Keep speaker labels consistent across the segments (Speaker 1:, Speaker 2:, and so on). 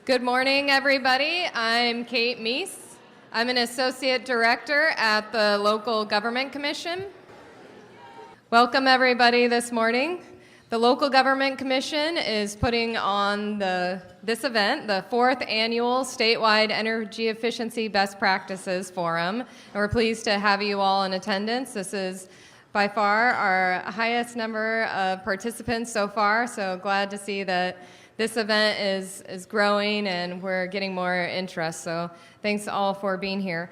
Speaker 1: Good morning, everybody. I'm Kate Meese. I'm an Associate Director at the Local Government Commission. Welcome, everybody, this morning. The Local Government Commission is putting on this event, the 4th Annual Statewide Energy Efficiency Best Practices Forum, and we're pleased to have you all in attendance. This is by far our highest number of participants so far, so glad to see that this event is growing and we're getting more interest, so thanks all for being here.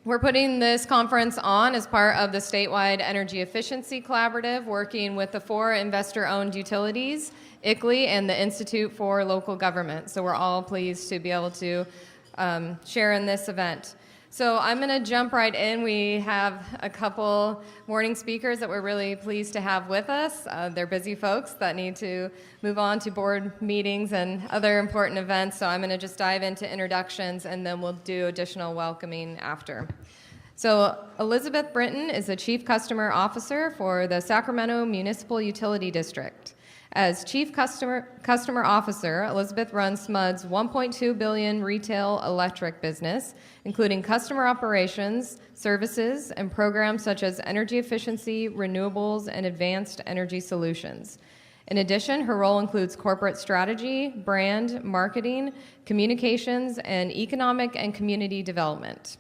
Speaker 1: We're putting this conference on as part of the Statewide Energy Efficiency Collaborative, working with the 4 investor-owned utilities, ICLEI, and the Institute for Local Government. So we're all pleased to be able to share in this event. So I'm going to jump right in. We have a couple morning speakers that we're really pleased to have with us. They're busy folks that need to move on to board meetings and other important events. So I'm going to just dive into introductions, and then we'll do additional welcoming after. So Elisabeth Brinton is the Chief Customer Officer for the Sacramento Municipal Utility District. As Chief Customer Officer, Elisabeth runs SMUD's $1.2 billion retail electric business, including customer operations, services, and programs such as energy efficiency, renewables, and advanced energy solutions. In addition, her role includes corporate strategy, brand, marketing, communications, and economic and community development.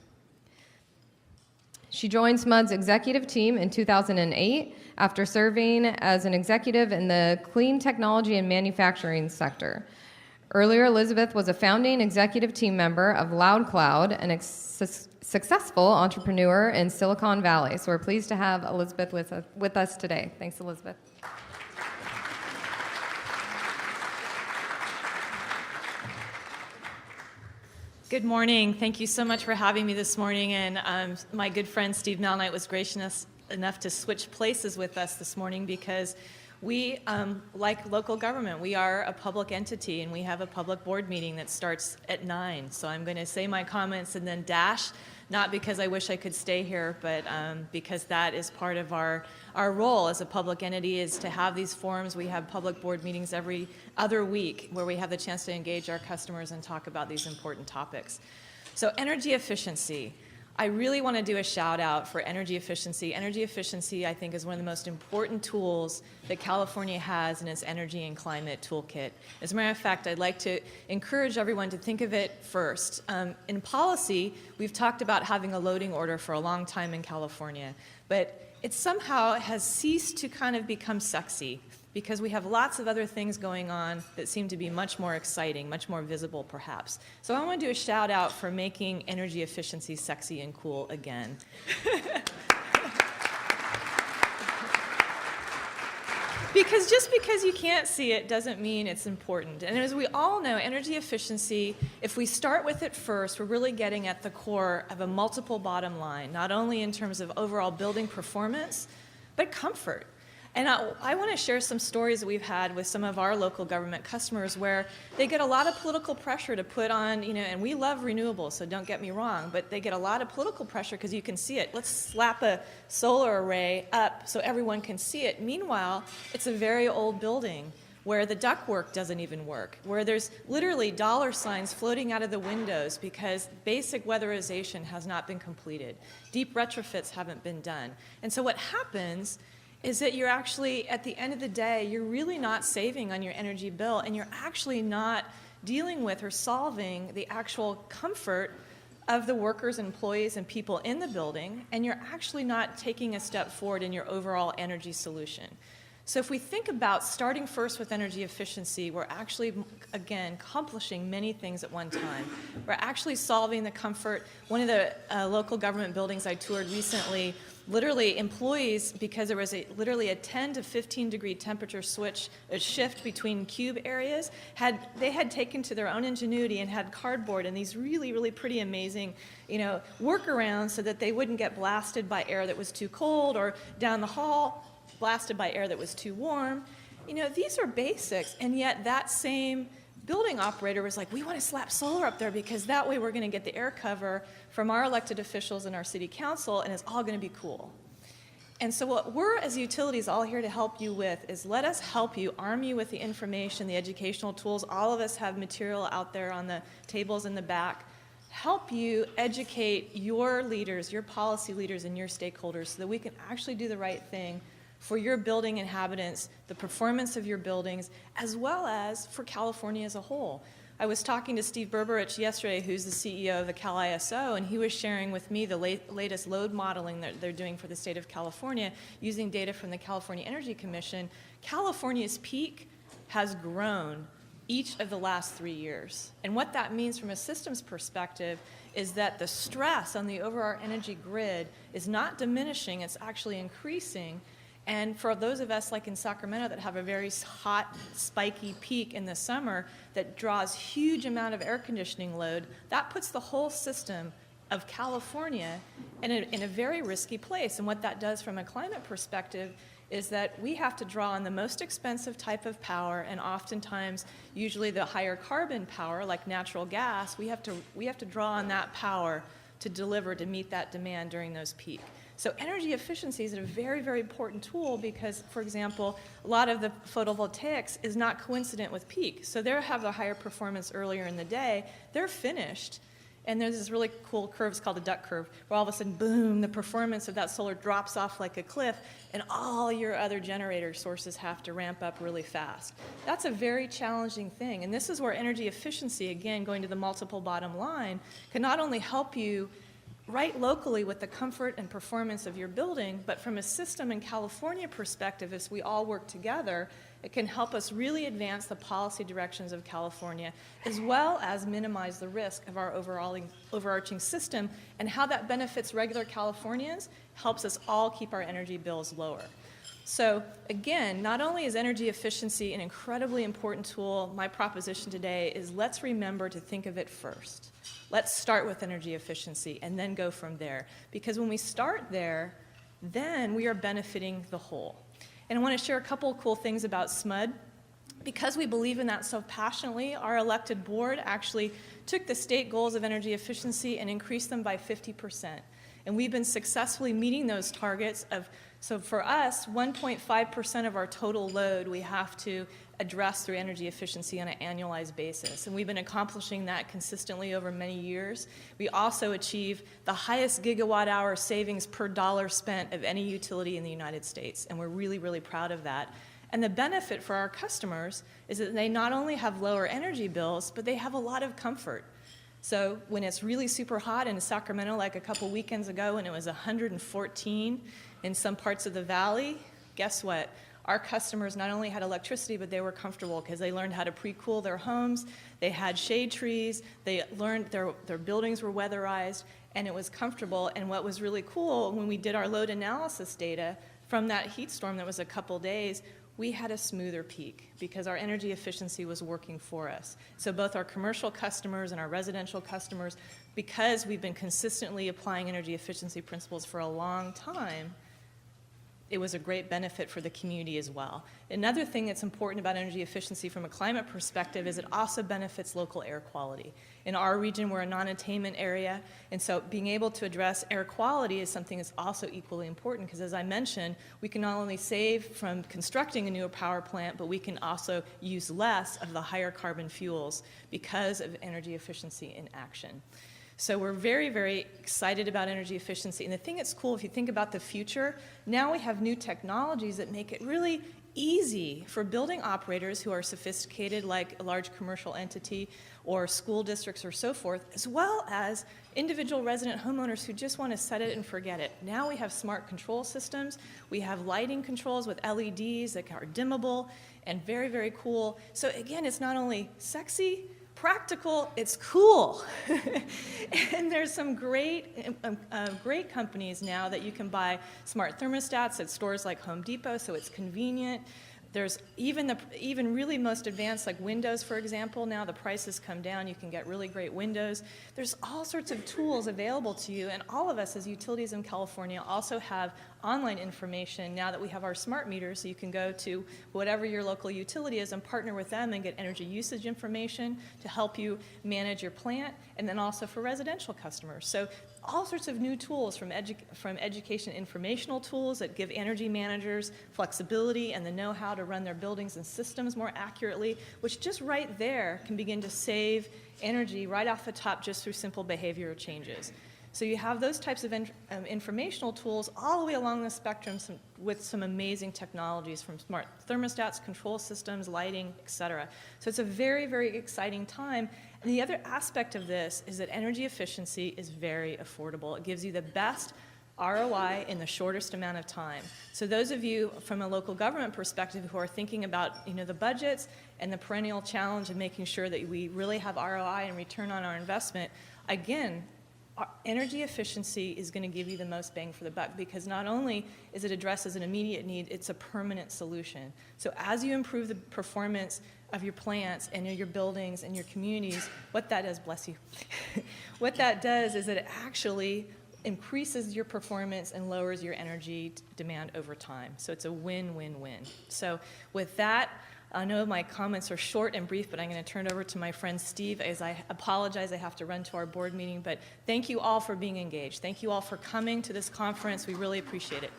Speaker 1: She joined SMUD's executive team in 2008 after serving as an executive in the clean technology and manufacturing sector. Earlier, Elisabeth was a founding executive team member of LoudCloud, an successful entrepreneur in Silicon Valley. So we're pleased to have Elisabeth with us today. Thanks, Elisabeth.
Speaker 2: Good morning. Thank you so much for having me this morning. And my good friend Steve Malnight was gracious enough to switch places with us this morning because we, like local government, we are a public entity and we have a public board meeting that starts at 9. So I'm going to say my comments and then dash, not because I wish I could stay here, but because that is part of our role as a public entity is to have these forums. We have public board meetings every other week where we have the chance to engage our customers and talk about these important topics. So energy efficiency. I really want to do a shout out for energy efficiency. Energy efficiency, I think, is one of the most important tools that California has in its energy and climate toolkit. As a matter of fact, I'd like to encourage everyone to think of it first. In policy, we've talked about having a loading order for a long time in California, but it somehow has ceased to kind of become sexy because we have lots of other things going on that seem to be much more exciting, much more visible perhaps. So I want to do a shout out for making energy efficiency sexy and cool again. Because just because you can't see it doesn't mean it's important. And as we all know, energy efficiency, if we start with it first, we're really getting at the core of a multiple bottom line, not only in terms of overall building performance, but comfort. And I want to share some stories that we've had with some of our local government customers where they get a lot of political pressure to put on, and we love renewables, so don't get me wrong, but they get a lot of political pressure because you can see it. Let's slap a solar array up so everyone can see it. Meanwhile, it's a very old building where the ductwork doesn't even work, where there's literally dollar signs floating out of the windows because basic weatherization has not been completed. Deep retrofits haven't been done. And so what happens is that you're actually, at the end of the day, you're really not saving on your energy bill, and you're actually not dealing with or solving the actual comfort of the workers, employees, and people in the building, and you're actually not taking a step forward in your overall energy solution. So if we think about starting first with energy efficiency, we're actually, again, accomplishing many things at one time. We're actually solving the comfort. One of the local government buildings I toured recently, literally employees, because there was literally a 10 to 15 degree temperature shift between cube areas, they had taken to their own ingenuity and had cardboard and these really, really pretty amazing, workarounds so that they wouldn't get blasted by air that was too cold or down the hall blasted by air that was too warm. These are basics, and yet that same building operator was like, we want to slap solar up there because that way we're going to get the air cover from our elected officials and our city council, and it's all going to be cool. And so what we're, as utilities, all here to help you with is let us help you, arm you with the information, the educational tools. All of us have material out there on the tables in the back. Help you educate your leaders, your policy leaders, and your stakeholders so that we can actually do the right thing for your building inhabitants, the performance of your buildings, as well as for California as a whole. I was talking to Steve Berberich yesterday, who's the CEO of the Cal ISO, and he was sharing with me the latest load modeling that they're doing for the state of California using data from the California Energy Commission. California's peak has grown each of the last 3 years. And what that means from a systems perspective is that the stress on the overall energy grid is not diminishing, it's actually increasing. And for those of us like in Sacramento that have a very hot, spiky peak in the summer that draws huge amount of air conditioning load, that puts the whole system of California in a very risky place. And what that does from a climate perspective is that we have to draw on the most expensive type of power, and oftentimes, usually the higher carbon power, like natural gas, we have to draw on that power to deliver, to meet that demand during those peaks. So energy efficiency is a very, very important tool because, for example, a lot of the photovoltaics is not coincident with peak. So they have a higher performance earlier in the day. They're finished. And there's this really cool curve, it's called the duck curve, where all of a sudden, boom, the performance of that solar drops off like a cliff, and all your other generator sources have to ramp up really fast. That's a very challenging thing. And this is where energy efficiency, again, going to the multiple bottom line, can not only help you right locally with the comfort and performance of your building, but from a system in California perspective, as we all work together, it can help us really advance the policy directions of California, as well as minimize the risk of our overarching system, and how that benefits regular Californians helps us all keep our energy bills lower. So again, not only is energy efficiency an incredibly important tool, my proposition today is let's remember to think of it first. Let's start with energy efficiency and then go from there. Because when we start there, then we are benefiting the whole. And I want to share a couple of cool things about SMUD. Because we believe in that so passionately, our elected board actually took the state goals of energy efficiency and increased them by 50%. And we've been successfully meeting those targets of, so for us, 1.5% of our total load we have to address through energy efficiency on an annualized basis. And we've been accomplishing that consistently over many years. We also achieve the highest gigawatt hour savings per dollar spent of any utility in the United States. And we're really, really proud of that. And the benefit for our customers is that they not only have lower energy bills, but they have a lot of comfort. So when it's really super hot in Sacramento, like a couple weekends ago when it was 114 in some parts of the valley, guess what? Our customers not only had electricity, but they were comfortable because they learned how to pre-cool their homes, they had shade trees, they learned their buildings were weatherized, and it was comfortable. And what was really cool, when we did our load analysis data from that heat storm that was a couple days, we had a smoother peak because our energy efficiency was working for us. So both our commercial customers and our residential customers, because we've been consistently applying energy efficiency principles for a long time, it was a great benefit for the community as well. Another thing that's important about energy efficiency from a climate perspective is it also benefits local air quality. In our region, we're a non-attainment area, and so being able to address air quality is something that's also equally important because, as I mentioned, we can not only save from constructing a new power plant, but we can also use less of the higher carbon fuels because of energy efficiency in action. So we're very, very excited about energy efficiency. And the thing that's cool, if you think about the future, now we have new technologies that make it really easy for building operators who are sophisticated, like a large commercial entity or school districts or so forth, as well as individual resident homeowners who just want to set it and forget it. Now we have smart control systems. We have lighting controls with LEDs that are dimmable and very, very cool. So again, it's not only sexy, practical, it's cool. And there's some great companies now that you can buy smart thermostats at stores like Home Depot, so it's convenient. There's even really most advanced, like Windows, for example, now the prices come down, you can get really great Windows. There's all sorts of tools available to you, and all of us as utilities in California also have online information now that we have our smart meters, so you can go to whatever your local utility is and partner with them and get energy usage information to help you manage your plant, and then also for residential customers. So all sorts of new tools from education informational tools that give energy managers flexibility and the know-how to run their buildings and systems more accurately, which just right there can begin to save energy right off the top just through simple behavioral changes. So you have those types of informational tools all the way along the spectrum with some amazing technologies from smart thermostats, control systems, lighting, et cetera. So it's a very, very exciting time. And the other aspect of this is that energy efficiency is very affordable. It gives you the best ROI in the shortest amount of time. So those of you from a local government perspective who are thinking about the budgets and the perennial challenge of making sure that we really have ROI and return on our investment, again, energy efficiency is going to give you the most bang for the buck, because not only is it addressed as an immediate need, it's a permanent solution. So as you improve the performance of your plants and your buildings and your communities, what that does, bless you, what that does is that it actually increases your performance and lowers your energy demand over time. So it's a win-win-win. So with that, I know my comments are short and brief, but I'm going to turn it over to my friend Steve, as I apologize I have to run to our board meeting. But thank you all for being engaged. Thank you all for coming to this conference. We really appreciate it.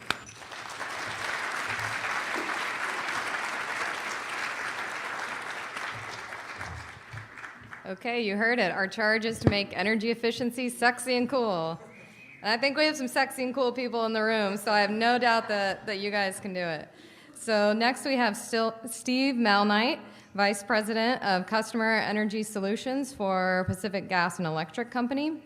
Speaker 1: Okay, you heard it. Our charge is to make energy efficiency sexy and cool. And I think we have some sexy and cool people in the room, so I have no doubt that you guys can do it. So next we have Steve Malnight, Vice President of Customer Energy Solutions for Pacific Gas and Electric Company.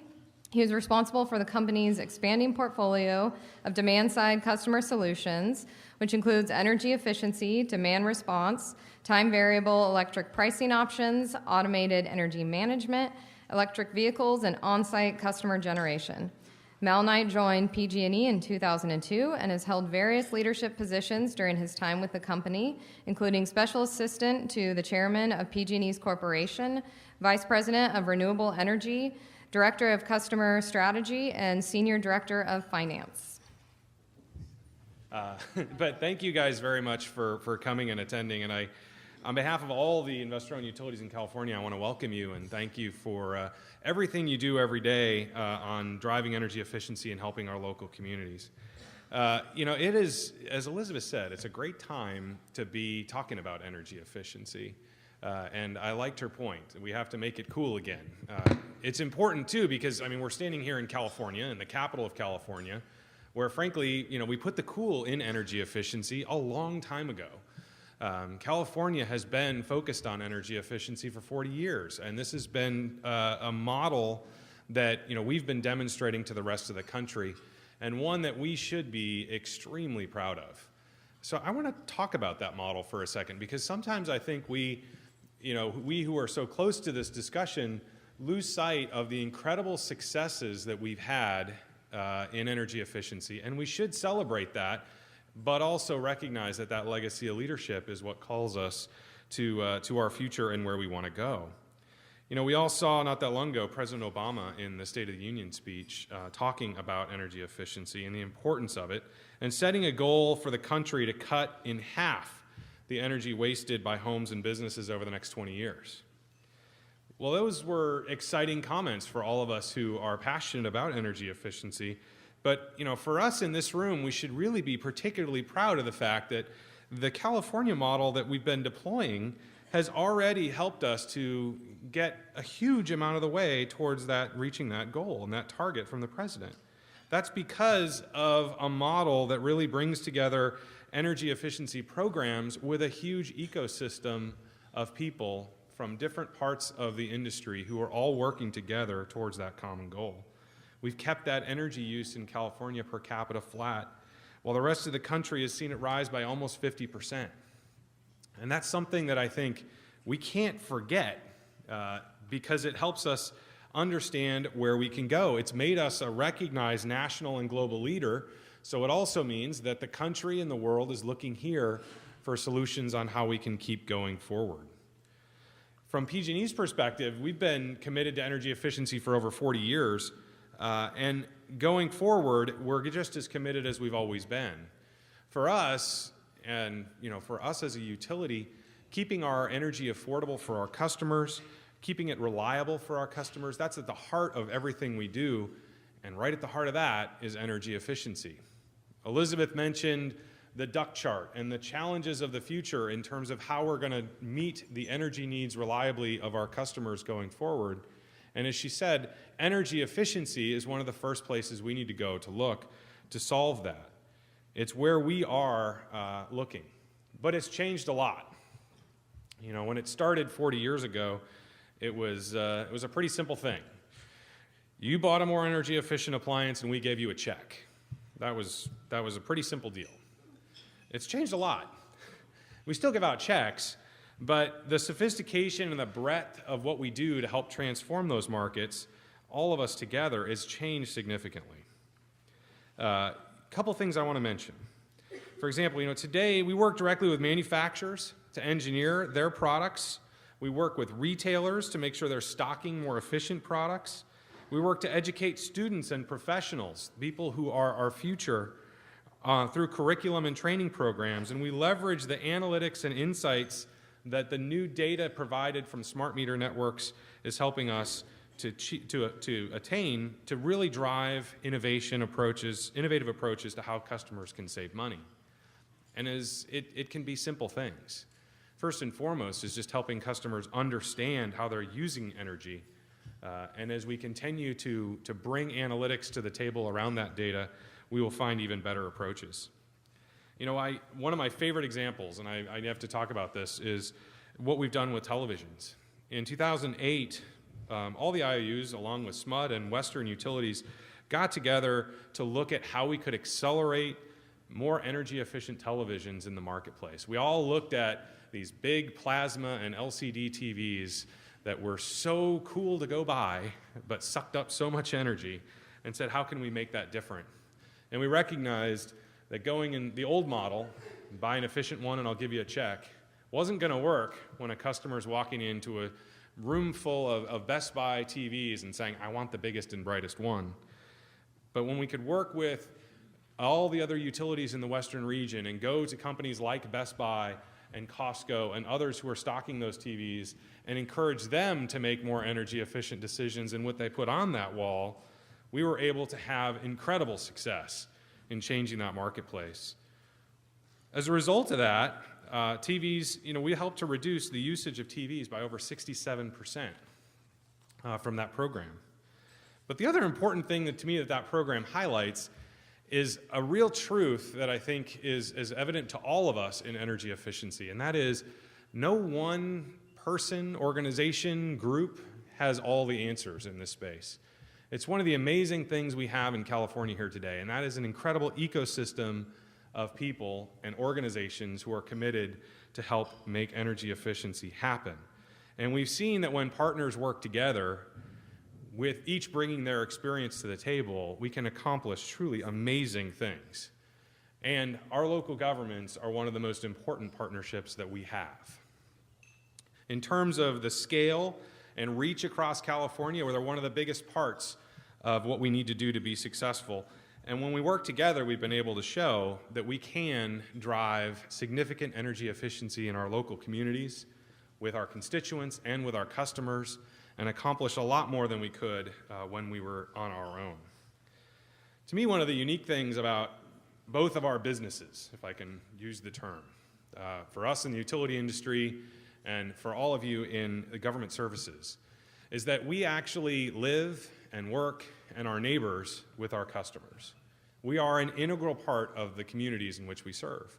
Speaker 1: He is responsible for the company's expanding portfolio of demand-side customer solutions, which includes energy efficiency, demand response, time-variable electric pricing options, automated energy management, electric vehicles, and on-site customer generation. Malnight joined PG&E in 2002 and has held various leadership positions during his time with the company, including Special Assistant to the Chairman of PG&E's Corporation, Vice President of Renewable Energy, Director of Customer Strategy, and Senior Director of Finance.
Speaker 3: But thank you guys very much for coming and attending. And on behalf of all the investor-owned utilities in California, I want to welcome you and thank you for everything you do every day on driving energy efficiency and helping our local communities. It is, as Elisabeth said, it's a great time to be talking about energy efficiency. And I liked her point. We have to make it cool again. It's important, too, because, we're standing here in California, in the capital of California, where, frankly, we put the cool in energy efficiency a long time ago. California has been focused on energy efficiency for 40 years, and this has been a model that we've been demonstrating to the rest of the country, and one that we should be extremely proud of. So I want to talk about that model for a second, because sometimes I think we who are so close to this discussion lose sight of the incredible successes that we've had in energy efficiency, and we should celebrate that, but also recognize that that legacy of leadership is what calls us to our future and where we want to go. We all saw not that long ago President Obama in the State of the Union speech talking about energy efficiency and the importance of it, and setting a goal for the country to cut in half the energy wasted by homes and businesses over the next 20 years. Well, those were exciting comments for all of us who are passionate about energy efficiency. But, for us in this room, we should really be particularly proud of the fact that the California model that we've been deploying has already helped us to get a huge amount of the way towards reaching that goal and that target from the president. That's because of a model that really brings together energy efficiency programs with a huge ecosystem of people from different parts of the industry who are all working together towards that common goal. We've kept that energy use in California per capita flat, while the rest of the country has seen it rise by almost 50%. And that's something that I think we can't forget because it helps us understand where we can go. It's made us a recognized national and global leader, so it also means that the country and the world is looking here for solutions on how we can keep going forward. From PG&E's perspective, we've been committed to energy efficiency for over 40 years. And going forward, we're just as committed as we've always been. For us, and for us as a utility, keeping our energy affordable for our customers, keeping it reliable for our customers, that's at the heart of everything we do. And right at the heart of that is energy efficiency. Elisabeth mentioned the duck chart and the challenges of the future in terms of how we're going to meet the energy needs reliably of our customers going forward. And as she said, energy efficiency is one of the first places we need to go to look to solve that. It's where we are looking. But it's changed a lot. When it started 40 years ago, it was a pretty simple thing. You bought a more energy efficient appliance and we gave you a check. That was a pretty simple deal. It's changed a lot. We still give out checks, but the sophistication and the breadth of what we do to help transform those markets, all of us together, has changed significantly. A couple things I want to mention. For example, today we work directly with manufacturers to engineer their products. We work with retailers to make sure they're stocking more efficient products. We work to educate students and professionals, people who are our future, through curriculum and training programs, and we leverage the analytics and insights that the new data provided from smart meter networks is helping us to attain to really drive innovative approaches to how customers can save money. And it can be simple things. First and foremost is just helping customers understand how they're using energy. And as we continue to bring analytics to the table around that data, we will find even better approaches. One of my favorite examples, and I have to talk about this, is what we've done with televisions. In 2008, all the IOUs, along with SMUD and Western utilities, got together to look at how we could accelerate more energy-efficient televisions in the marketplace. We all looked at these big plasma and LCD TVs that were so cool to go buy, but sucked up so much energy, and said, how can we make that different? And we recognized that going in the old model, buy an efficient one and I'll give you a check, wasn't going to work when a customer's walking into a room full of Best Buy TVs and saying, I want the biggest and brightest one. But when we could work with all the other utilities in the Western region and go to companies like Best Buy and Costco and others who are stocking those TVs and encourage them to make more energy efficient decisions in what they put on that wall, we were able to have incredible success in changing that marketplace. As a result of that, TVs, we helped to reduce the usage of TVs by over 67% from that program. But the other important thing to me that program highlights is a real truth that I think is evident to all of us in energy efficiency, and that is no one person, organization, group has all the answers in this space. It's one of the amazing things we have in California here today, and that is an incredible ecosystem of people and organizations who are committed to help make energy efficiency happen. And we've seen that when partners work together, with each bringing their experience to the table, we can accomplish truly amazing things. And our local governments are one of the most important partnerships that we have. In terms of the scale and reach across California, they're one of the biggest parts of what we need to do to be successful. And when we work together, we've been able to show that we can drive significant energy efficiency in our local communities, with our constituents and with our customers, and accomplish a lot more than we could when we were on our own. To me, one of the unique things about both of our businesses, if I can use the term, for us in the utility industry and for all of you in the government services, is that we actually live and work and are neighbors with our customers. We are an integral part of the communities in which we serve.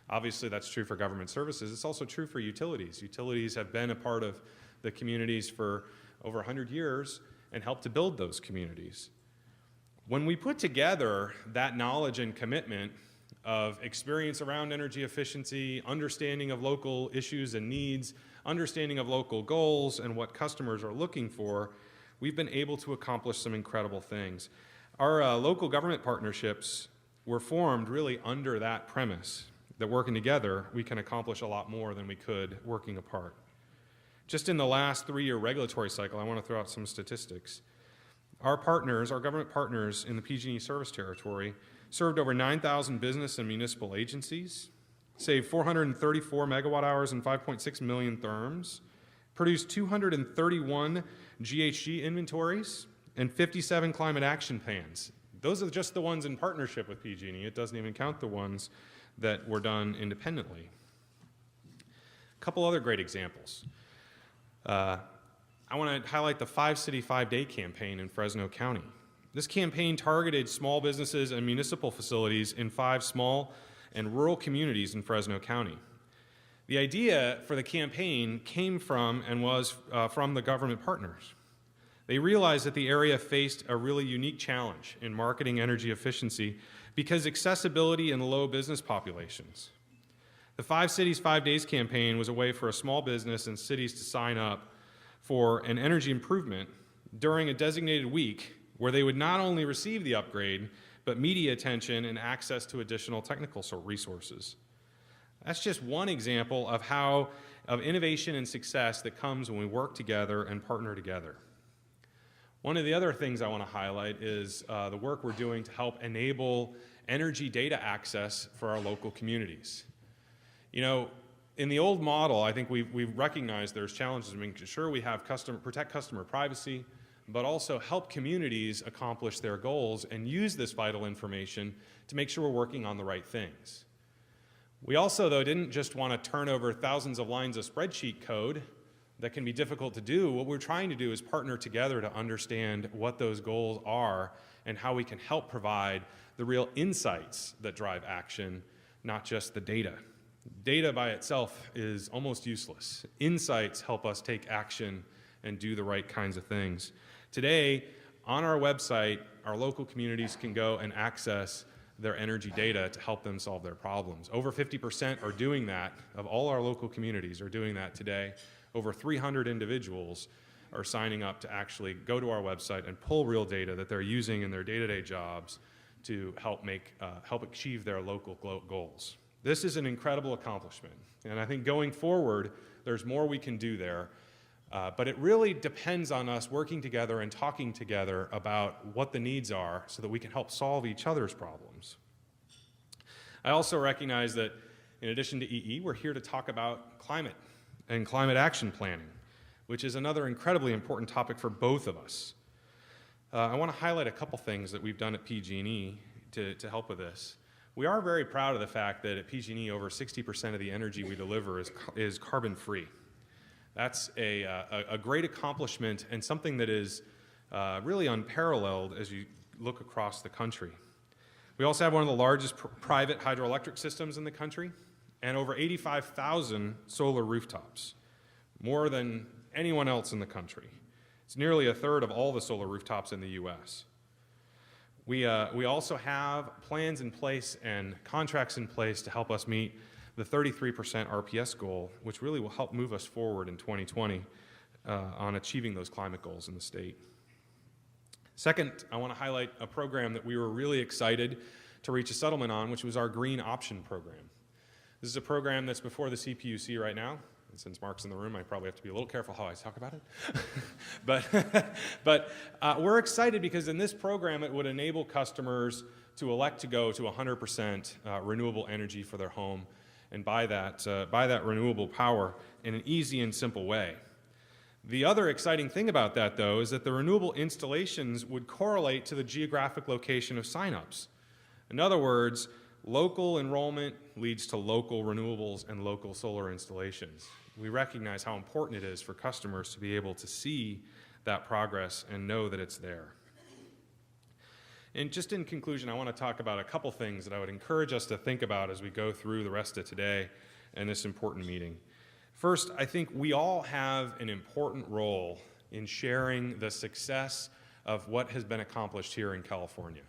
Speaker 3: Obviously, that's true for government services. It's also true for utilities. Utilities have been a part of the communities for over 100 years and helped to build those communities. When we put together that knowledge and commitment of experience around energy efficiency, understanding of local issues and needs, understanding of local goals and what customers are looking for, we've been able to accomplish some incredible things. Our local government partnerships were formed really under that premise, that working together, we can accomplish a lot more than we could working apart. Just in the last 3-year regulatory cycle, I want to throw out some statistics. Our partners, our government partners in the PG&E service territory, served over 9,000 business and municipal agencies, saved 434 megawatt hours and 5.6 million therms, produced 231 GHG inventories, and 57 climate action plans. Those are just the ones in partnership with PG&E. It doesn't even count the ones that were done independently. A couple other great examples. I want to highlight the 5-City 5-Day campaign in Fresno County. This campaign targeted small businesses and municipal facilities in 5 small and rural communities in Fresno County. The idea for the campaign came from and was from the government partners. They realized that the area faced a really unique challenge in marketing energy efficiency because accessibility and low business populations. The 5 Cities 5 Days campaign was a way for a small business and cities to sign up for an energy improvement during a designated week where they would not only receive the upgrade, but media attention and access to additional technical resources. That's just one example of innovation and success that comes when we work together and partner together. One of the other things I want to highlight is the work we're doing to help enable energy data access for our local communities. You know, in the old model, I think we've recognized there's challenges in making sure we have protect customer privacy, but also help communities accomplish their goals and use this vital information to make sure we're working on the right things. We also, though, didn't just want to turn over thousands of lines of spreadsheet code that can be difficult to do. What we're trying to do is partner together to understand what those goals are and how we can help provide the real insights that drive action, not just the data. Data by itself is almost useless. Insights help us take action and do the right kinds of things. Today, on our website, our local communities can go and access their energy data to help them solve their problems. Over 50% are doing that, of all our local communities are doing that today. Over 300 individuals are signing up to actually go to our website and pull real data that they're using in their day-to-day jobs to help achieve their local goals. This is an incredible accomplishment, and I think going forward, there's more we can do there, but it really depends on us working together and talking together about what the needs are so that we can help solve each other's problems. I also recognize that in addition to EE, we're here to talk about climate and climate action planning, which is another incredibly important topic for both of us. I want to highlight a couple things that we've done at PG&E to help with this. We are very proud of the fact that at PG&E, over 60% of the energy we deliver is carbon-free. That's a great accomplishment and something that is really unparalleled as you look across the country. We also have one of the largest private hydroelectric systems in the country and over 85,000 solar rooftops, more than anyone else in the country. It's nearly a third of all the solar rooftops in the U.S. We also have plans in place and contracts in place to help us meet the 33% RPS goal, which really will help move us forward in 2020 on achieving those climate goals in the state. Second, I want to highlight a program that we were really excited to reach a settlement on, which was our Green Option Program. This is a program that's before the CPUC right now. And since Mark's in the room, I probably have to be a little careful how I talk about it. but we're excited because in this program, it would enable customers to elect to go to 100% renewable energy for their home and buy that renewable power in an easy and simple way. The other exciting thing about that, though, is that the renewable installations would correlate to the geographic location of signups. In other words, local enrollment leads to local renewables and local solar installations. We recognize how important it is for customers to be able to see that progress and know that it's there. And just in conclusion, I want to talk about a couple things that I would encourage us to think about as we go through the rest of today and this important meeting. First, I think we all have an important role in sharing the success of what has been accomplished here in California.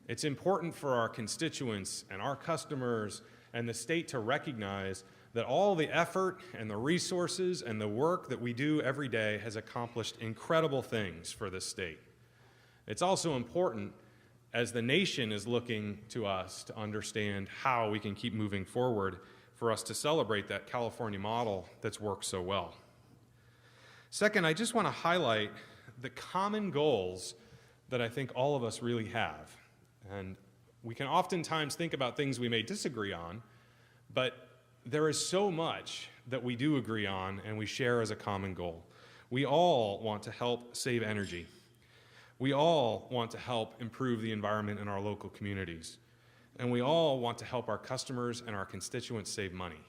Speaker 3: It's important for our constituents and our customers and the state to recognize that all the effort and the resources and the work that we do every day has accomplished incredible things for this state. It's also important as the nation is looking to us to understand how we can keep moving forward for us to celebrate that California model that's worked so well. Second, I just want to highlight the common goals that I think all of us really have. And we can oftentimes think about things we may disagree on, but there is so much that we do agree on and we share as a common goal. We all want to help save energy. We all want to help improve the environment in our local communities. And we all want to help our customers and our constituents save money.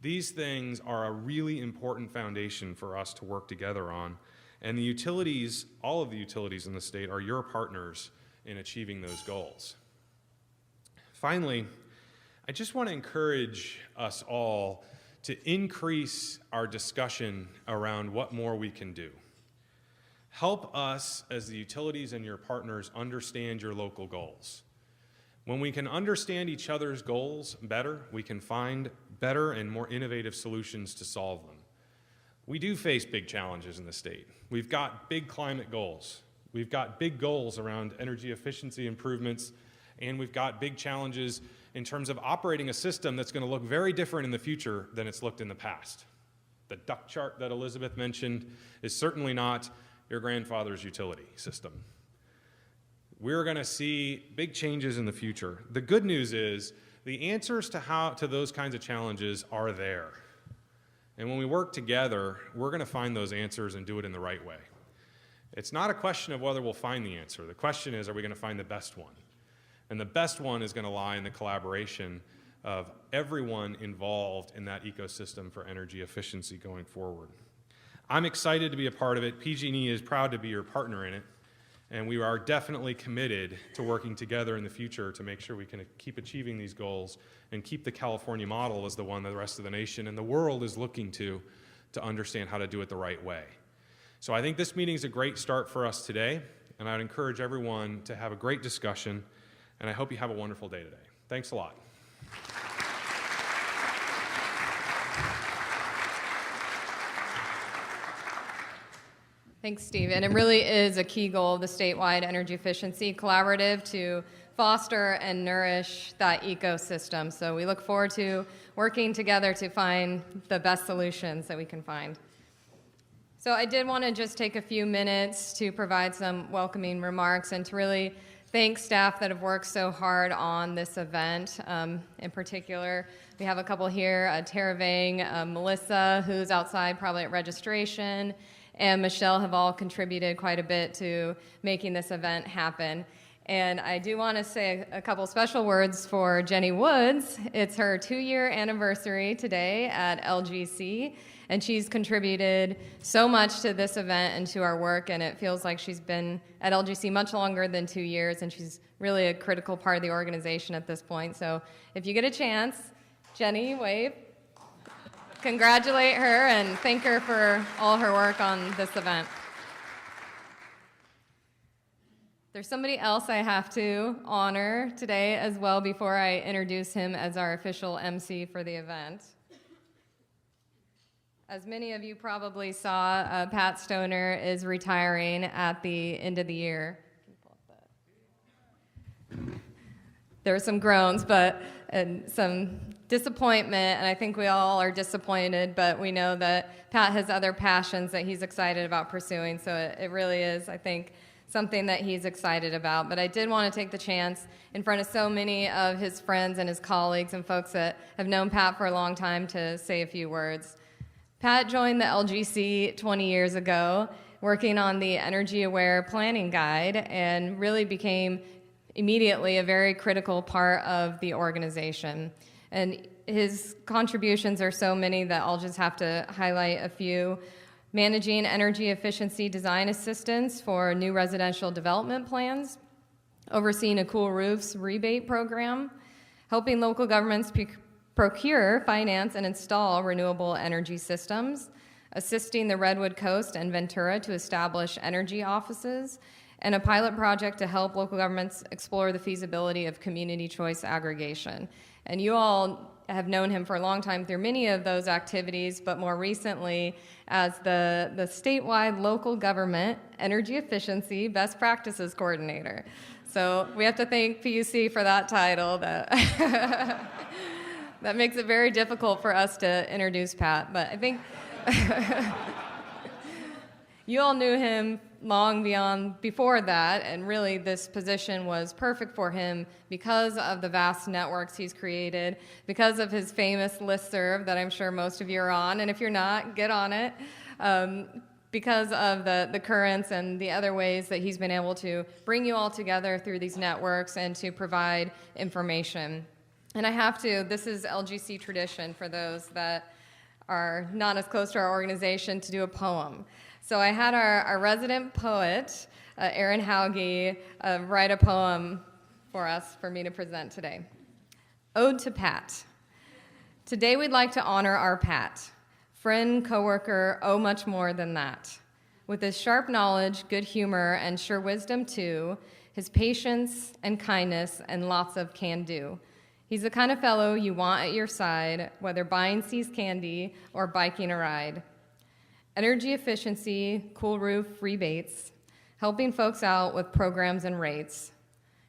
Speaker 3: These things are a really important foundation for us to work together on. And the utilities, all of the utilities in the state, are your partners in achieving those goals. Finally, I just want to encourage us all to increase our discussion around what more we can do. Help us as the utilities and your partners understand your local goals. When we can understand each other's goals better, we can find better and more innovative solutions to solve them. We do face big challenges in the state. We've got big climate goals. We've got big goals around energy efficiency improvements, and we've got big challenges in terms of operating a system that's going to look very different in the future than it's looked in the past. The duck chart that Elisabeth mentioned is certainly not your grandfather's utility system. We're going to see big changes in the future. The good news is the answers to those kinds of challenges are there. And when we work together, we're going to find those answers and do it in the right way. It's not a question of whether we'll find the answer. The question is, are we going to find the best one? And the best one is going to lie in the collaboration of everyone involved in that ecosystem for energy efficiency going forward. I'm excited to be a part of it. PG&E is proud to be your partner in it. And we are definitely committed to working together in the future to make sure we can keep achieving these goals and keep the California model as the one that the rest of the nation and the world is looking to understand how to do it the right way. So I think this meeting is a great start for us today, and I'd encourage everyone to have a great discussion, and I hope you have a wonderful day today. Thanks a lot.
Speaker 1: Thanks, Steve. And it really is a key goal of the statewide energy efficiency collaborative to foster and nourish that ecosystem. So we look forward to working together to find the best solutions that we can find. So I did want to just take a few minutes to provide some welcoming remarks and to really thank staff that have worked so hard on this event. In particular, we have a couple here, Tara Vang, Melissa, who's outside probably at registration, and Michelle have all contributed quite a bit to making this event happen. And I do want to say a couple special words for Jenny Woods. It's her 2-year anniversary today at LGC, and she's contributed so much to this event and to our work, and it feels like she's been at LGC much longer than 2 years, and she's really a critical part of the organization at this point. So if you get a chance, Jenny, wave. Congratulate her and thank her for all her work on this event. There's somebody else I have to honor today as well before I introduce him as our official MC for the event. As many of you probably saw, Pat Stoner is retiring at the end of the year. There were some groans, and some disappointment, and I think we all are disappointed, but we know that Pat has other passions that he's excited about pursuing, so it really is, I think, something that he's excited about. But I did want to take the chance in front of so many of his friends and his colleagues and folks that have known Pat for a long time to say a few words. Pat joined the LGC 20 years ago, working on the Energy Aware Planning Guide, and really became immediately a very critical part of the organization. And his contributions are so many that I'll just have to highlight a few. Managing energy efficiency design assistance for new residential development plans, overseeing a Cool Roofs rebate program, helping local governments procure, finance, and install renewable energy systems, assisting the Redwood Coast and Ventura to establish energy offices, and a pilot project to help local governments explore the feasibility of community choice aggregation. And you all have known him for a long time through many of those activities, but more recently as the statewide local government energy efficiency best practices coordinator. So we have to thank PUC for that title. That makes it very difficult for us to introduce Pat, but I think you all knew him long before that, and really this position was perfect for him because of the vast networks he's created, because of his famous listserv that I'm sure most of you are on, and if you're not, get on it, because of the currents and the other ways that he's been able to bring you all together through these networks and to provide information. And I have to, this is LGC tradition for those that are not as close to our organization, to do a poem. So I had our resident poet, Aaron Hauge, write a poem for me to present today. Ode to Pat. Today we'd like to honor our Pat, friend, coworker, oh much more than that. With his sharp knowledge, good humor, and sure wisdom too, his patience and kindness and lots of can-do. He's the kind of fellow you want at your side, whether buying See's candy or biking a ride. Energy efficiency, cool roof rebates, helping folks out with programs and rates,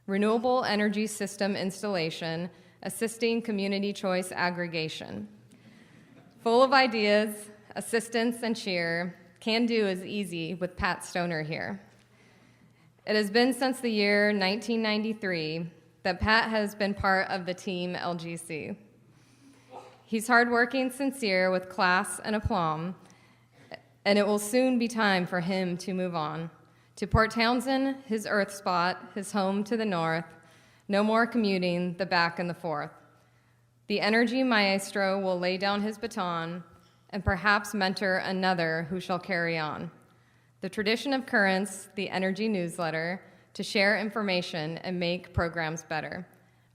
Speaker 1: renewable energy system installation, assisting community choice aggregation. Full of ideas, assistance, and cheer, can-do is easy with Pat Stoner here. It has been since the year 1993 that Pat has been part of the team LGC. He's hardworking, sincere, with class and aplomb, and it will soon be time for him to move on. To Port Townsend, his earth spot, his home to the north, no more commuting the back and the forth. The energy maestro will lay down his baton and perhaps mentor another who shall carry on. The tradition of currents, the energy newsletter, to share information and make programs better.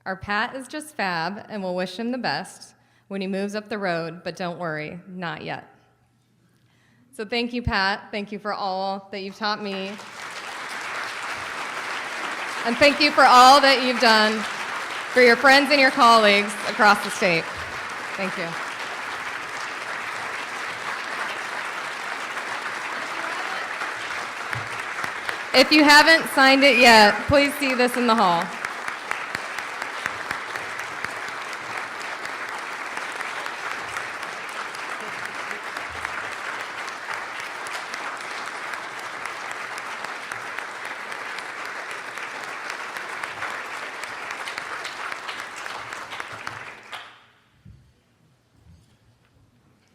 Speaker 1: Our Pat is just fab, and we'll wish him the best when he moves up the road, but don't worry, not yet. So thank you, Pat. Thank you for all that you've taught me. And thank you for all that you've done for your friends and your colleagues across the state. Thank you. If you haven't signed it yet, please see this in the hall.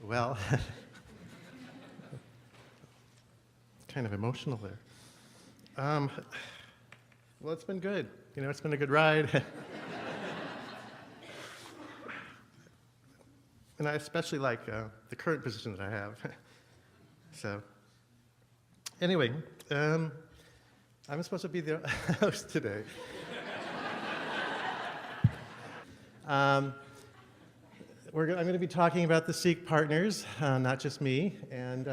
Speaker 4: Well, kind of emotional there. Well, it's been good. You know, it's been a good ride. And I especially like the current position that I have. So, anyway, I'm supposed to be the host today. I'm going to be talking about the SEEC partners, not just me. And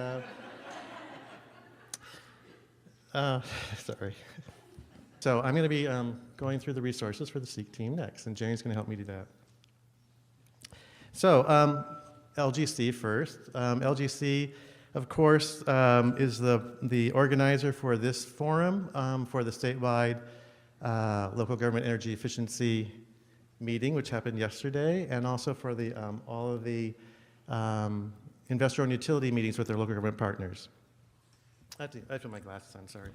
Speaker 4: sorry. So I'm going to be going through the resources for the SEEC team next, and Jenny's going to help me do that. So LGC first. LGC, of course, is the organizer for this forum for the statewide local government energy efficiency meeting, which happened yesterday, and also for the all of the investor-owned utility meetings with their local government partners. I have to put my glasses on, sorry.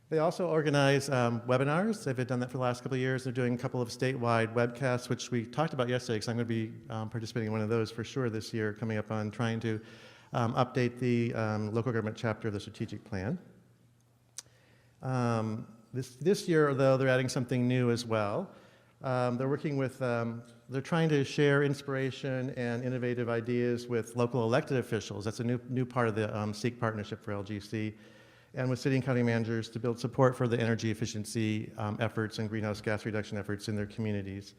Speaker 4: They also organize webinars. They've done that for the last couple of years. They're doing a couple of statewide webcasts, which we talked about yesterday, because I'm going to be participating in one of those for sure this year, coming up on trying to update the local government chapter of the strategic plan. This year, though, they're adding something new as well. They're working with, they're trying to share inspiration and innovative ideas with local elected officials. That's a new part of the SEEC partnership for LGC, and with city and county managers to build support for the energy efficiency efforts and greenhouse gas reduction efforts in their communities.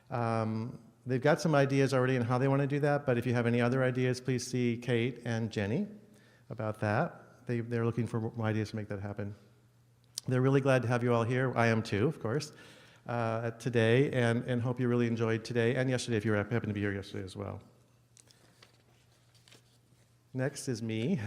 Speaker 4: They've got some ideas already on how they want to do that, but if you have any other ideas, please see Kate and Jenny about that. They're looking for more ideas to make that happen. They're really glad to have you all here. I am too, of course, today, and hope you really enjoyed today and yesterday if you happened to be here yesterday as well. Next is me.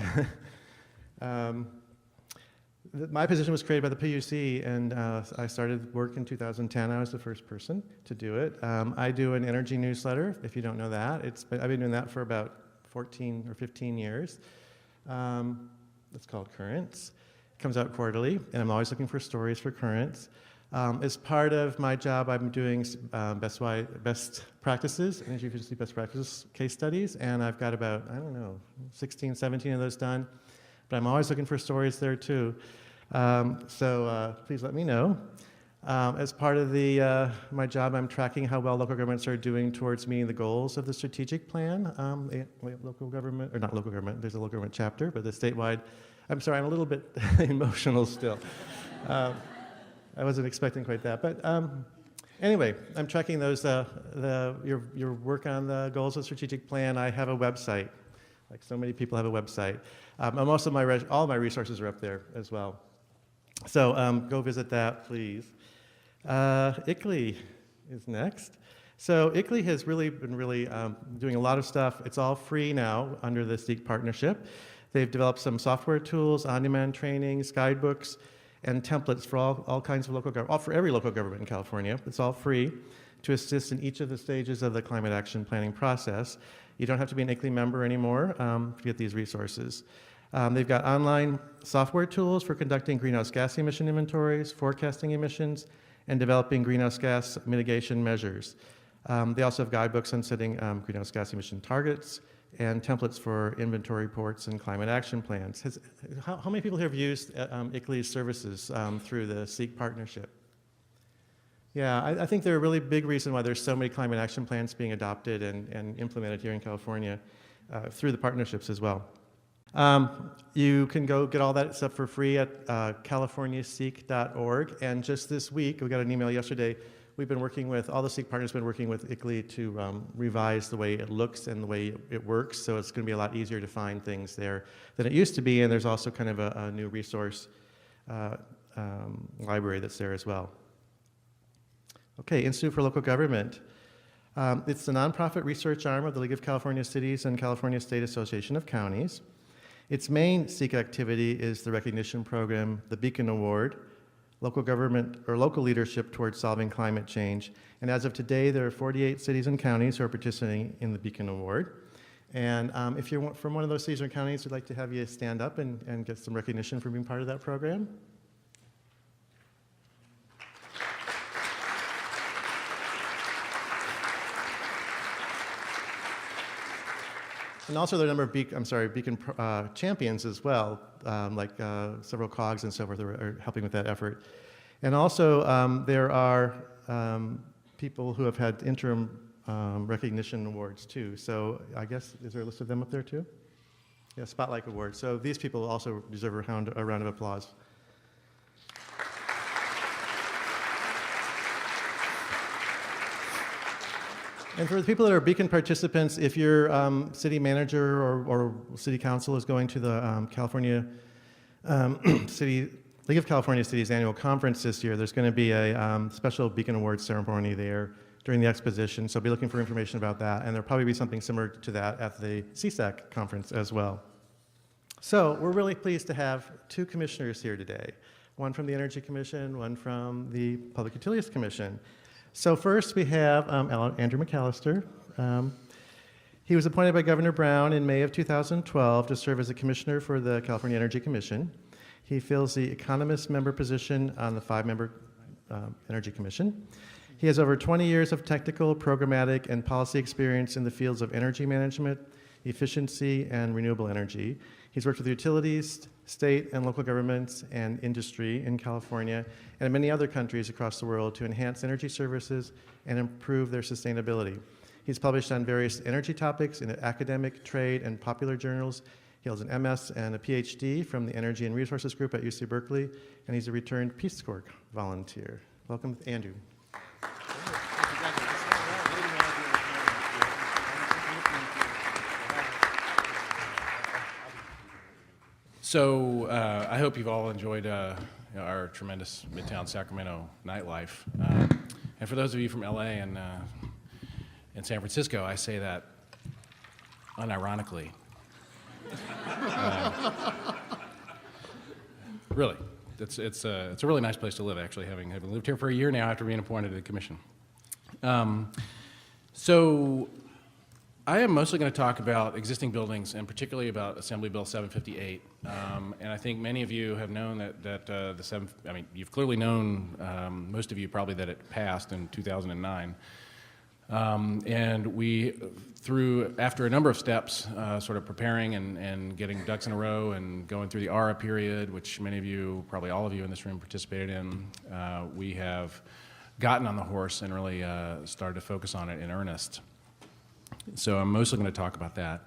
Speaker 4: My position was created by the PUC, and I started work in 2010. I was the first person to do it. I do an energy newsletter, if you don't know that. I've been doing that for about 14 or 15 years. It's called Currents. It comes out quarterly, and I'm always looking for stories for Currents. As part of my job, I'm doing best practices, energy efficiency best practices case studies, and I've got about, 16, 17 of those done. But I'm always looking for stories there too. So please let me know. As part of my job, I'm tracking how well local governments are doing towards meeting the goals of the strategic plan. Local government, or not local government, there's a local government chapter, but the statewide. I'm sorry, I'm a little bit emotional still. I wasn't expecting quite that, but anyway, I'm tracking those. Your work on the goals of the strategic plan. I have a website, like so many people have a website. Most of all my resources are up there as well. So go visit that, please. ICLEI is next. So ICLEI has been doing a lot of stuff. It's all free now under the SEEC partnership. They've developed some software tools, on-demand trainings, guidebooks, and templates for all kinds of local government, for every local government in California. It's all free to assist in each of the stages of the climate action planning process. You don't have to be an ICLEI member anymore to get these resources. They've got online software tools for conducting greenhouse gas emission inventories, forecasting emissions, and developing greenhouse gas mitigation measures. They also have guidebooks on setting greenhouse gas emission targets and templates for inventory reports and climate action plans. How many people here have used ICLEI's services through the SEEC partnership? Yeah, I think they're a really big reason why there's so many climate action plans being adopted and implemented here in California through the partnerships as well. You can go get all that stuff for free at californiaseek.org. And just this week, we got an email yesterday, we've been working with, all the SEEC partners have been working with ICLEI to revise the way it looks and the way it works. So it's going to be a lot easier to find things there than it used to be. And there's also kind of a new resource library that's there as well. Okay, Institute for Local Government. It's the nonprofit research arm of the League of California Cities and California State Association of Counties. Its main SEEC activity is the recognition program, the Beacon Award, local government or local leadership towards solving climate change. And as of today, there are 48 cities and counties who are participating in the Beacon Award. And if you're from one of those cities or counties, we'd like to have you stand up and get some recognition for being part of that program. And also there are a number of Beacon champions as well, like several COGs and so forth are helping with that effort. And also there are people who have had interim recognition awards too. So I guess, is there a list of them up there too? Yeah, Spotlight Awards. So these people also deserve a round of applause. And for the people that are Beacon participants, if your city manager or city council is going to the League of California Cities annual conference this year, there's going to be a special Beacon Awards ceremony there during the exposition. So be looking for information about that. And there'll probably be something similar to that at the CSAC conference as well. So we're really pleased to have two commissioners here today, one from the Energy Commission, one from the Public Utilities Commission. So first we have Andrew McAllister. He was appointed by Governor Brown in May of 2012 to serve as a commissioner for the California Energy Commission. He fills the economist member position on the 5-member Energy Commission. He has over 20 years of technical, programmatic, and policy experience in the fields of energy management, efficiency, and renewable energy. He's worked with utilities, state and local governments, and industry in California and in many other countries across the world to enhance energy services and improve their sustainability. He's published on various energy topics in academic, trade, and popular journals. He holds an MS and a PhD from the Energy and Resources Group at UC Berkeley, and he's a returned Peace Corps volunteer. Welcome, Andrew.
Speaker 5: So I hope you've all enjoyed our tremendous Midtown Sacramento nightlife. And for those of you from LA and San Francisco, I say that unironically. Really, it's a really nice place to live, actually, having lived here for a year now after being appointed to the commission. So I am mostly going to talk about existing buildings and particularly about Assembly Bill 758. And I think many of you have known you've clearly known, most of you probably, that it passed in 2009. And we, after a number of steps, sort of preparing and getting ducks in a row and going through the ARA period, which many of you, probably all of you in this room participated in, we have gotten on the horse and really started to focus on it in earnest. So I'm mostly going to talk about that.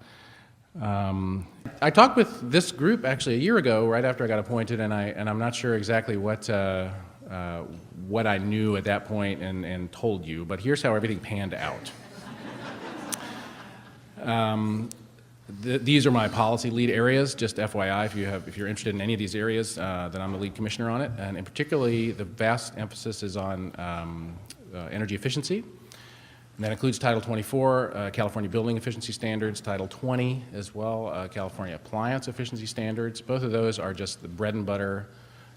Speaker 5: I talked with this group actually a year ago, right after I got appointed, and I'm not sure exactly what I knew at that point and told you, but here's how everything panned out. These are my policy lead areas, just FYI, if you're interested in any of these areas, then I'm the lead commissioner on it, and particularly the vast emphasis is on energy efficiency. And that includes Title 24, California Building Efficiency Standards, Title 20 as well, California Appliance Efficiency Standards. Both of those are just the bread and butter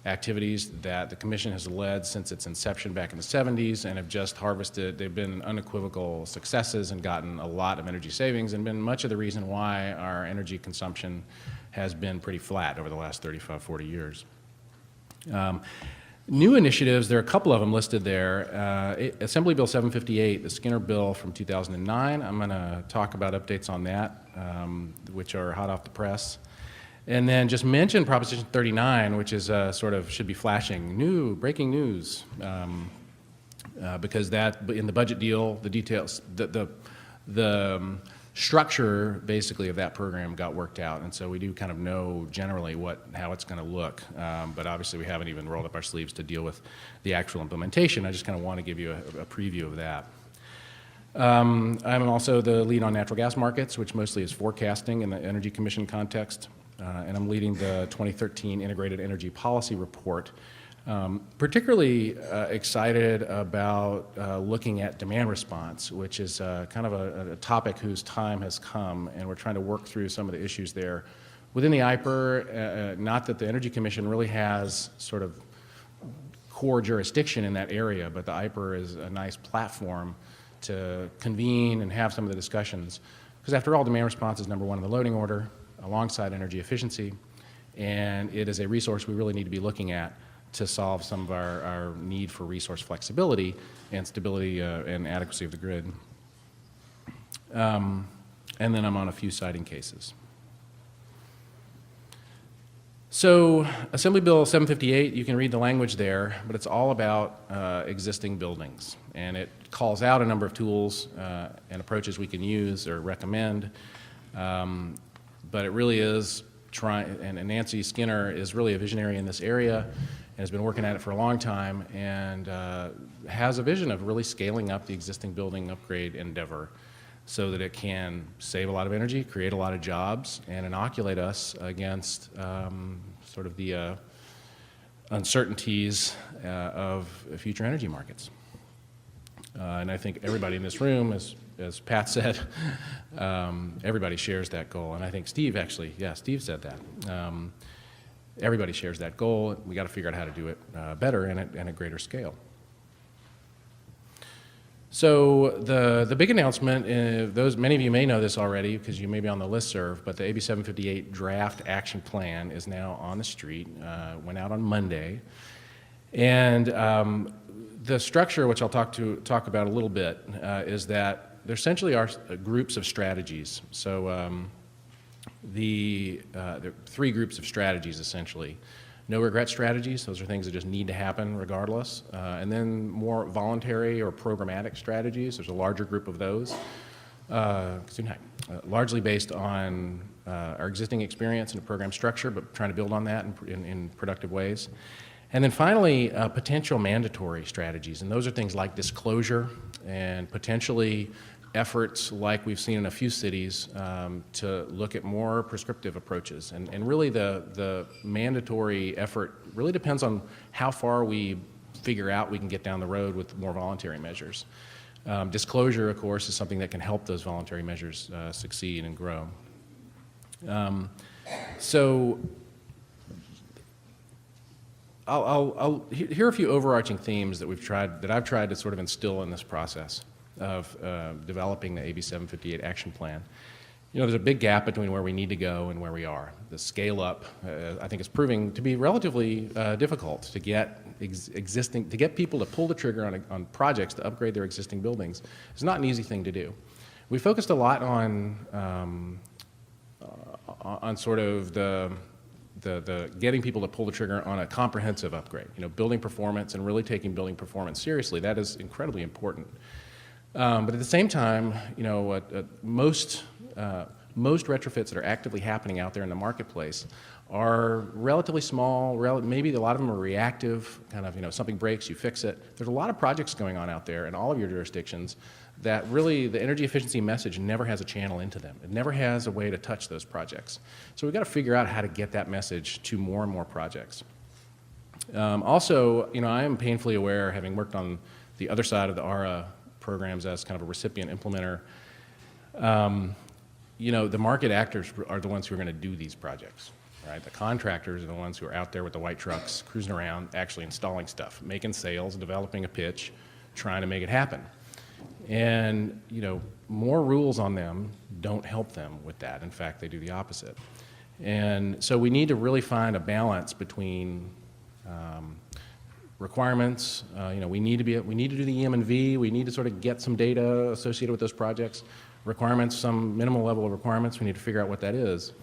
Speaker 5: activities that the Commission has led since its inception back in the 70s and have just harvested. They've been unequivocal successes and gotten a lot of energy savings and been much of the reason why our energy consumption has been pretty flat over the last 35, 40 years. New initiatives, there are a couple of them listed there. Assembly Bill 758, the Skinner bill from 2009. I'm going to talk about updates on that, which are hot off the press. And then just mention Proposition 39, which is sort of should be flashing, breaking news, because that, in the budget deal, the details, the structure basically of that program got worked out, and so we do kind of know generally how it's going to look, but obviously we haven't even rolled up our sleeves to deal with the actual implementation. I just kind of want to give you a preview of that. I'm also the lead on natural gas markets, which mostly is forecasting in the Energy Commission context, and I'm leading the 2013 Integrated Energy Policy Report. Particularly excited about looking at demand response, which is kind of a topic whose time has come, and we're trying to work through some of the issues there. Within the IPER, not that the Energy Commission really has sort of core jurisdiction in that area, but the IPER is a nice platform to convene and have some of the discussions. Because after all, demand response is number one in the loading order, alongside energy efficiency, and it is a resource we really need to be looking at to solve some of our need for resource flexibility and stability and adequacy of the grid. And then I'm on a few siting cases. So Assembly Bill 758, you can read the language there, but it's all about existing buildings. And it calls out a number of tools and approaches we can use or recommend. But it really is and Nancy Skinner is really a visionary in this area and has been working at it for a long time and has a vision of really scaling up the existing building upgrade endeavor so that it can save a lot of energy, create a lot of jobs, and inoculate us against sort of the uncertainties of future energy markets. And I think everybody in this room, as Pat said, everybody shares that goal. And I think Steve Steve said that. Everybody shares that goal. We got to figure out how to do it better and at a greater scale. So the big announcement, many of you may know this already because you may be on the listserv, but the AB 758 draft action plan is now on the street, went out on Monday. And the structure, which I'll talk about a little bit, is that there essentially are groups of strategies. So there are three groups of strategies, essentially. No regret strategies, those are things that just need to happen regardless. And then more voluntary or programmatic strategies, there's a larger group of those, largely based on our existing experience in the program structure, but trying to build on that in productive ways. And then finally, potential mandatory strategies, and those are things like disclosure and potentially efforts like we've seen in a few cities to look at more prescriptive approaches. And really the mandatory effort really depends on how far we figure out we can get down the road with more voluntary measures. Disclosure, of course, is something that can help those voluntary measures succeed and grow. So here are a few overarching themes that I've tried to sort of instill in this process. of developing the AB 758 action plan, you know, there's a big gap between where we need to go and where we are. The scale up, I think, is proving to be relatively difficult to get to get people to pull the trigger on projects to upgrade their existing buildings. It's not an easy thing to do. We focused a lot on sort of the getting people to pull the trigger on a comprehensive upgrade. You know, building performance and really taking building performance seriously. That is incredibly important. But at the same time, you know, most retrofits that are actively happening out there in the marketplace are relatively small, maybe a lot of them are reactive, kind of, you know, something breaks, you fix it. There's a lot of projects going on out there in all of your jurisdictions that really the energy efficiency message never has a channel into them. It never has a way to touch those projects. So we've got to figure out how to get that message to more and more projects. Also, you know, I am painfully aware, having worked on the other side of the ARA programs as kind of a recipient implementer, you know, the market actors are the ones who are going to do these projects, right? The contractors are the ones who are out there with the white trucks, cruising around, actually installing stuff, making sales, developing a pitch, trying to make it happen. And, you know, more rules on them don't help them with that. In fact, they do the opposite. And so we need to really find a balance between requirements. You know, we need to do the EM&V. We need to sort of get some data associated with those projects. Requirements, some minimal level of requirements. We need to figure out what that is.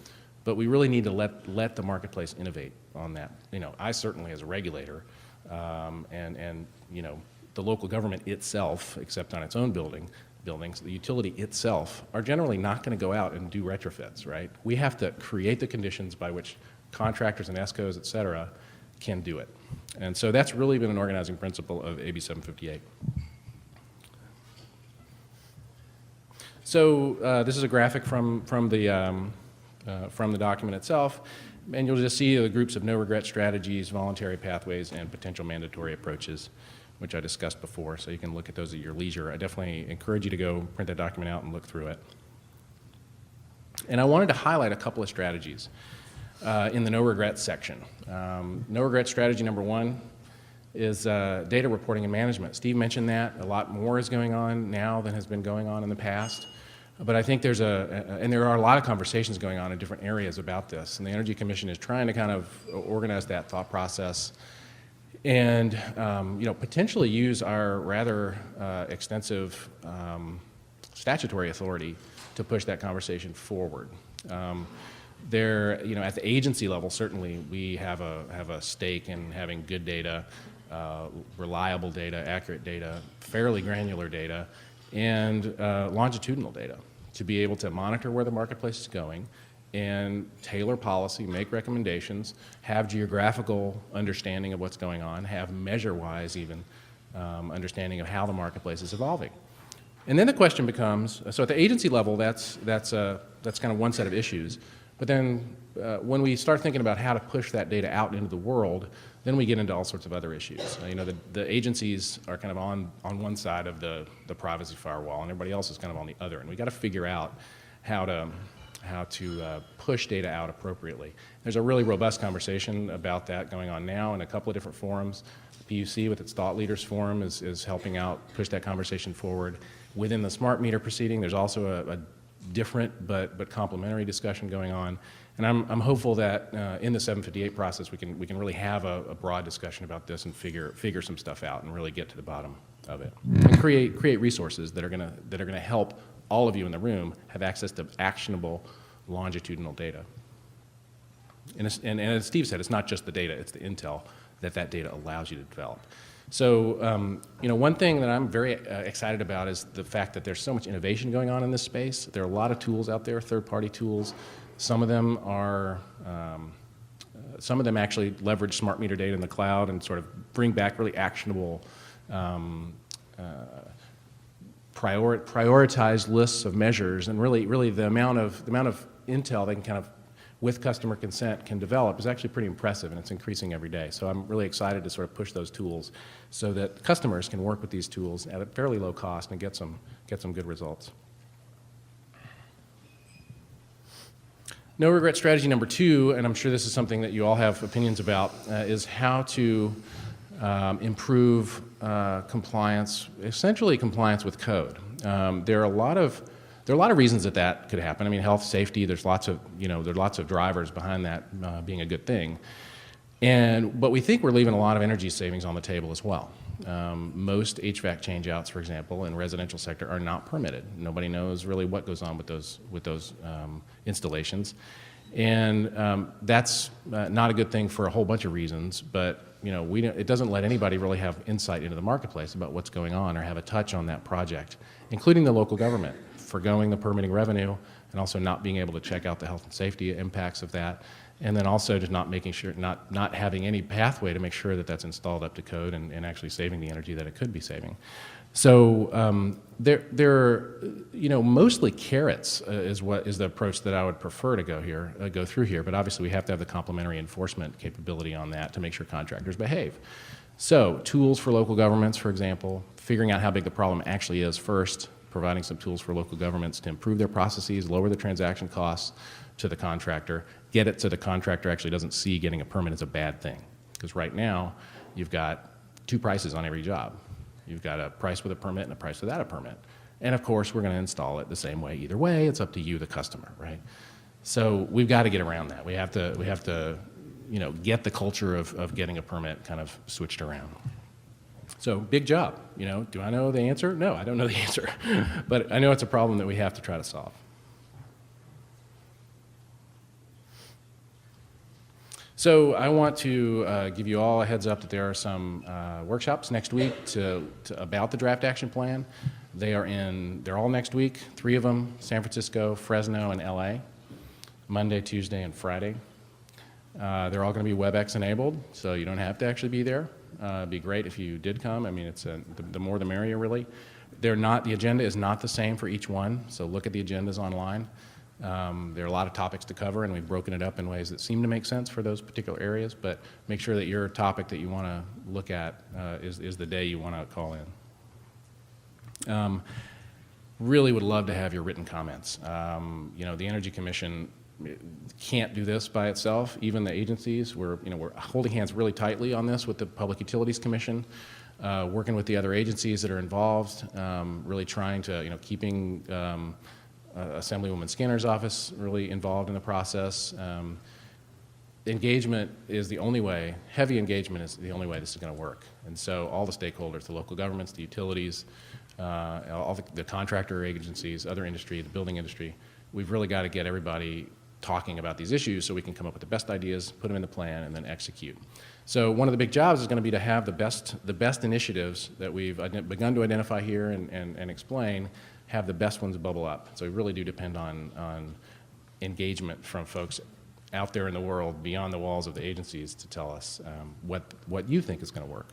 Speaker 5: But we really need to let the marketplace innovate on that. You know, I certainly, as a regulator, and you know, the local government itself, except on its own buildings, the utility itself, are generally not going to go out and do retrofits, right? We have to create the conditions by which contractors and ESCOs, et cetera, can do it. And so that's really been an organizing principle of AB 758. So this is a graphic from the document itself, and you'll just see the groups of no-regret strategies, voluntary pathways, and potential mandatory approaches, which I discussed before, so you can look at those at your leisure. I definitely encourage you to go print that document out and look through it. And I wanted to highlight a couple of strategies in the no-regret section. No-regret strategy number one is data reporting and management. Steve mentioned that. A lot more is going on now than has been going on in the past. But I think and there are a lot of conversations going on in different areas about this, and the Energy Commission is trying to kind of organize that thought process and you know, potentially use our rather extensive statutory authority to push that conversation forward. There, you know, at the agency level, certainly we have a stake in having good data, reliable data, accurate data, fairly granular data, and longitudinal data to be able to monitor where the marketplace is going and tailor policy, make recommendations, have geographical understanding of what's going on, have measure-wise even understanding of how the marketplace is evolving. And then the question becomes, so at the agency level, that's kind of one set of issues. But then when we start thinking about how to push that data out into the world, then we get into all sorts of other issues. You know, the agencies are kind of on one side of the privacy firewall, and everybody else is kind of on the other. And we got to figure out how to push data out appropriately. There's a really robust conversation about that going on now in a couple of different forums. The PUC with its Thought Leaders Forum is helping out push that conversation forward. Within the smart meter proceeding, there's also a different but complementary discussion going on. And I'm hopeful that in the 758 process we can really have a broad discussion about this and figure some stuff out and really get to the bottom of it. And create resources that are gonna help all of you in the room have access to actionable longitudinal data. And as Steve said, it's not just the data, it's the intel that data allows you to develop. So, you know, one thing that I'm very excited about is the fact that there's so much innovation going on in this space. There are a lot of tools out there, third-party tools. Some of them actually leverage smart meter data in the cloud and sort of bring back really actionable prioritized lists of measures, and really the amount of intel they can kind of, with customer consent, can develop is actually pretty impressive, and it's increasing every day. So I'm really excited to sort of push those tools so that customers can work with these tools at a fairly low cost and get some good results. No regret strategy number two, and I'm sure this is something that you all have opinions about, is how to improve compliance, essentially compliance with code. There are a lot of reasons that could happen. I mean, health, safety. There's lots of drivers behind that being a good thing. But we think we're leaving a lot of energy savings on the table as well. Most HVAC changeouts, for example, in residential sector are not permitted. Nobody knows really what goes on with those installations, and that's not a good thing for a whole bunch of reasons. But it doesn't let anybody really have insight into the marketplace about what's going on or have a touch on that project, including the local government, forgoing the permitting revenue and also not being able to check out the health and safety impacts of that. And then also just not making sure, not having any pathway to make sure that that's installed up to code and actually saving the energy that it could be saving. So they're mostly carrots is the approach that I would prefer to go through here. But obviously we have to have the complementary enforcement capability on that to make sure contractors behave. So tools for local governments, for example, figuring out how big the problem actually is first, providing some tools for local governments to improve their processes, lower the transaction costs to the contractor, get it so the contractor actually doesn't see getting a permit as a bad thing. Because right now, you've got two prices on every job. You've got a price with a permit and a price without a permit. And of course, we're going to install it the same way either way. It's up to you, the customer, right? So we've got to get around that. We have to get the culture of getting a permit kind of switched around. So big job. Do I know the answer? No, I don't know the answer. But I know it's a problem that we have to try to solve. So I want to give you all a heads up that there are some workshops next week about the draft action plan. They're all next week, 3 of them, San Francisco, Fresno, and LA, Monday, Tuesday, and Friday. They're all going to be WebEx enabled, so you don't have to actually be there. It'd be great if you did come. I mean, the more the merrier, really. The agenda is not the same for each one, so look at the agendas online. There are a lot of topics to cover, and we've broken it up in ways that seem to make sense for those particular areas, but make sure that your topic that you want to look at is the day you want to call in. Really would love to have your written comments. The Energy Commission can't do this by itself. Even the agencies, we're holding hands really tightly on this with the Public Utilities Commission, working with the other agencies that are involved, really trying to, keeping Assemblywoman Skinner's office really involved in the process. Engagement is the only way, heavy engagement is the only way this is going to work. And so all the stakeholders, the local governments, the utilities, all the contractor agencies, other industry, the building industry, we've really got to get everybody talking about these issues so we can come up with the best ideas, put them in the plan, and then execute. So one of the big jobs is going to be to have the best initiatives that we've begun to identify here and explain, have the best ones bubble up. So we really do depend on engagement from folks out there in the world beyond the walls of the agencies to tell us what you think is going to work.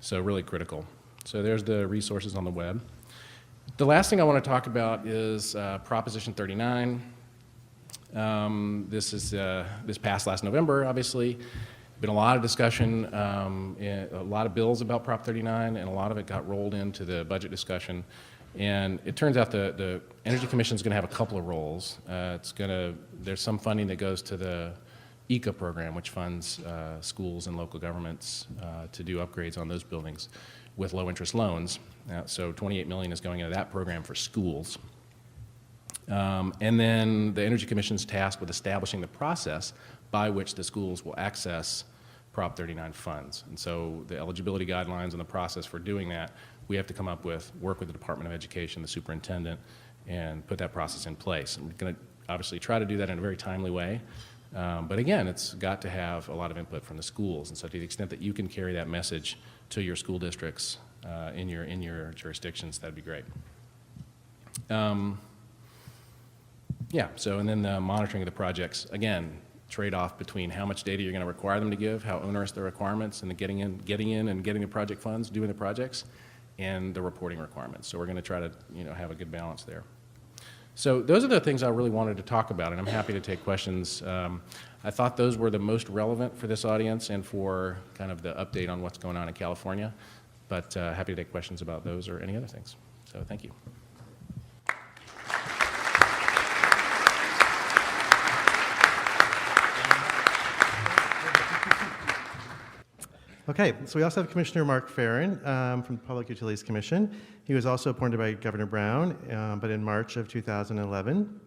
Speaker 5: So really critical. So there's the resources on the web. The last thing I want to talk about is Proposition 39. This passed last November, obviously. Been a lot of discussion, a lot of bills about Prop 39, and a lot of it got rolled into the budget discussion. And it turns out the Energy Commission is going to have a couple of roles. There's some funding that goes to the ECA program, which funds schools and local governments to do upgrades on those buildings with low-interest loans. So $28 million is going into that program for schools. And then the Energy Commission is tasked with establishing the process by which the schools will access Prop 39 funds. And so the eligibility guidelines and the process for doing that, we have to come up with, work with the Department of Education, the superintendent, and put that process in place. And we're going to obviously try to do that in a very timely way. But again, it's got to have a lot of input from the schools. And so to the extent that you can carry that message to your school districts in your jurisdictions, that'd be great. And then the monitoring of the projects, again, trade-off between how much data you're going to require them to give, how onerous the requirements, and the getting in and getting the project funds, doing the projects, and the reporting requirements. So we're going to try to have a good balance there. So those are the things I really wanted to talk about, and I'm happy to take questions. I thought those were the most relevant for this audience and for kind of the update on what's going on in California, but happy to take questions about those or any other things. So thank you.
Speaker 4: Okay, so we also have Commissioner Mark Ferron from the Public Utilities Commission. He was also appointed by Governor Brown, but in March of 2011.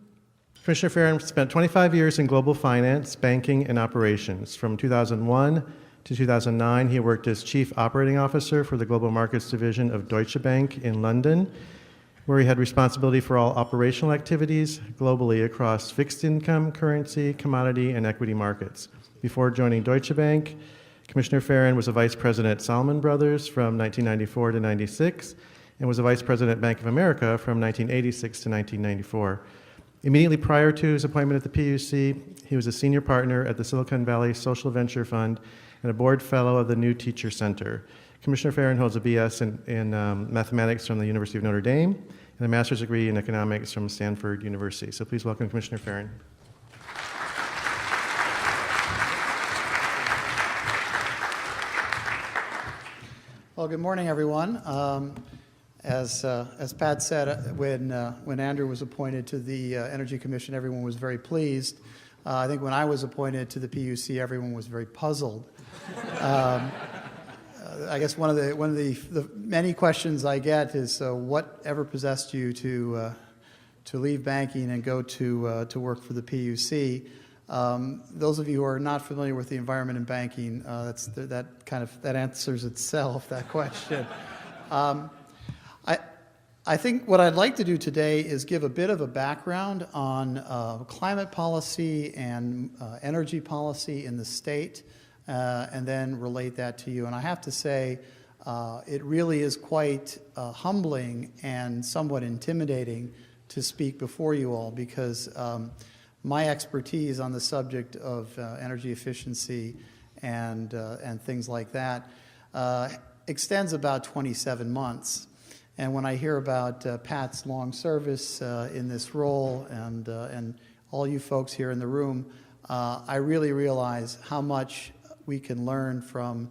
Speaker 4: Commissioner Ferron spent 25 years in global finance, banking, and operations. From 2001 to 2009, he worked as Chief Operating Officer for the Global Markets Division of Deutsche Bank in London, where he had responsibility for all operational activities globally across fixed income, currency, commodity, and equity markets. Before joining Deutsche Bank, Commissioner Ferron was a vice president at Salomon Brothers from 1994 to 96, and was a vice president at Bank of America from 1986 to 1994. Immediately prior to his appointment at the PUC, he was a senior partner at the Silicon Valley Social Venture Fund and a board fellow of the New Teacher Center. Commissioner Ferron holds a BS in mathematics from the University of Notre Dame and a master's degree in economics from Stanford University. So please welcome Commissioner Ferron.
Speaker 6: Well, good morning, everyone. As Pat said, when Andrew was appointed to the Energy Commission, everyone was very pleased. I think when I was appointed to the PUC, everyone was very puzzled. I guess one of the many questions I get is, whatever possessed you to leave banking and go to work for the PUC? Those of you who are not familiar with the environment in banking, that answers itself, that question. I think what I'd like to do today is give a bit of a background on climate policy and energy policy in the state, and then relate that to you. And I have to say, it really is quite humbling and somewhat intimidating to speak before you all, because my expertise on the subject of energy efficiency and things like that extends about 27 months. And when I hear about Pat's long service in this role and all you folks here in the room, I really realize how much we can learn from,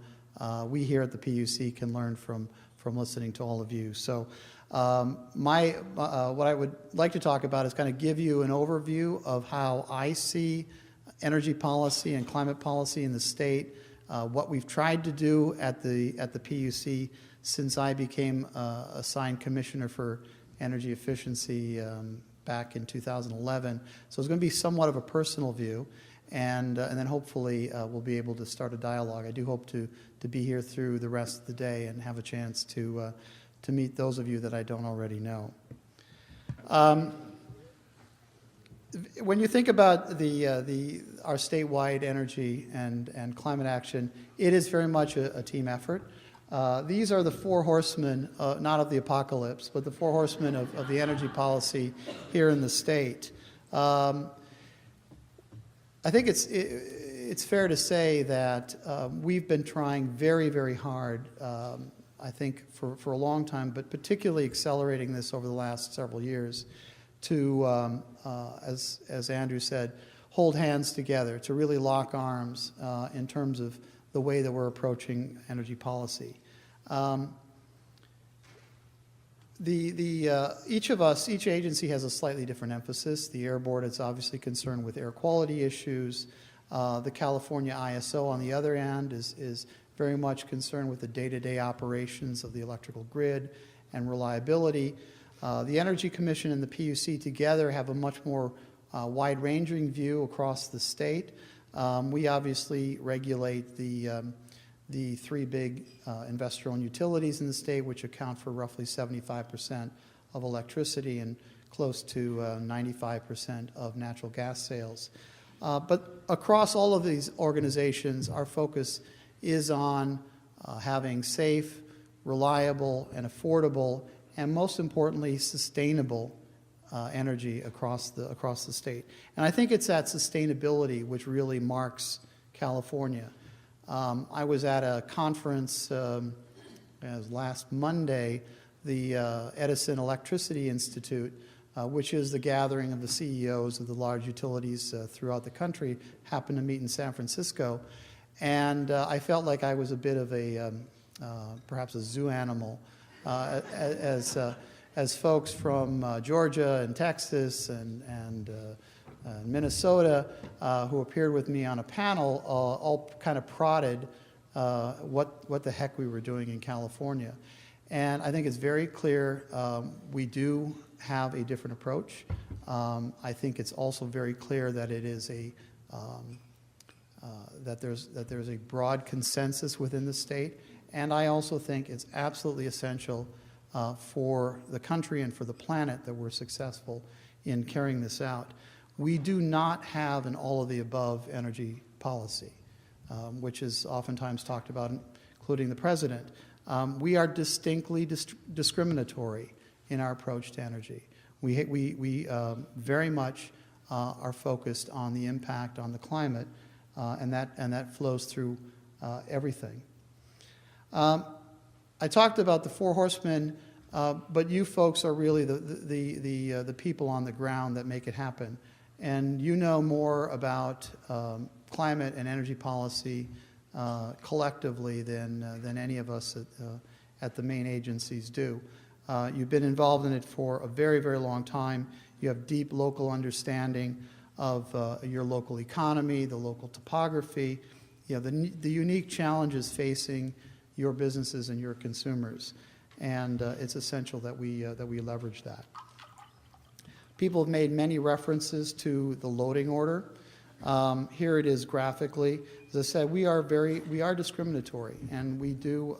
Speaker 6: we here at the PUC can learn from listening to all of you. So what I would like to talk about is kind of give you an overview of how I see energy policy and climate policy in the state, what we've tried to do at the PUC since I became assigned commissioner for energy efficiency back in 2011. So it's going to be somewhat of a personal view, and then hopefully we'll be able to start a dialogue. I do hope to be here through the rest of the day and have a chance to meet those of you that I don't already know. When you think about our statewide energy and climate action, it is very much a team effort. These are the four horsemen, not of the apocalypse, but the four horsemen of the energy policy here in the state. I think it's fair to say that we've been trying very, very hard, I think for a long time, but particularly accelerating this over the last several years to, as Andrew said, hold hands together, to really lock arms in terms of the way that we're approaching energy policy. Each agency has a slightly different emphasis. The Air Board is obviously concerned with air quality issues. The California ISO, on the other hand, is very much concerned with the day-to-day operations of the electrical grid and reliability. The Energy Commission and the PUC together have a much more wide-ranging view across the state. We obviously regulate the three big investor-owned utilities in the state, which account for roughly 75% of electricity and close to 95% of natural gas sales. But across all of these organizations, our focus is on having safe, reliable, and affordable, and most importantly, sustainable energy across the state. And I think it's that sustainability which really marks California. I was at a conference as last Monday, the Edison Electricity Institute, which is the gathering of the CEOs of the large utilities throughout the country, happened to meet in San Francisco. And I felt like I was a bit of perhaps a zoo animal, as folks from Georgia and Texas and Minnesota who appeared with me on a panel all kind of prodded what the heck we were doing in California. And I think it's very clear we do have a different approach. I think it's also very clear that it is that there's a broad consensus within the state, and I also think it's absolutely essential for the country and for the planet that we're successful in carrying this out. We do not have an all-of-the-above energy policy, which is oftentimes talked about, including the president. We are distinctly discriminatory in our approach to energy. We very much are focused on the impact on the climate, and that flows through everything. I talked about the four horsemen, but you folks are really the people on the ground that make it happen. And you know more about climate and energy policy collectively than any of us at the main agencies do. You've been involved in it for a very, very long time. You have deep local understanding of your local economy, the local topography, the unique challenges facing your businesses and your consumers. And it's essential that we leverage that. People have made many references to the loading order. Here it is graphically. As I said, we are discriminatory, and we do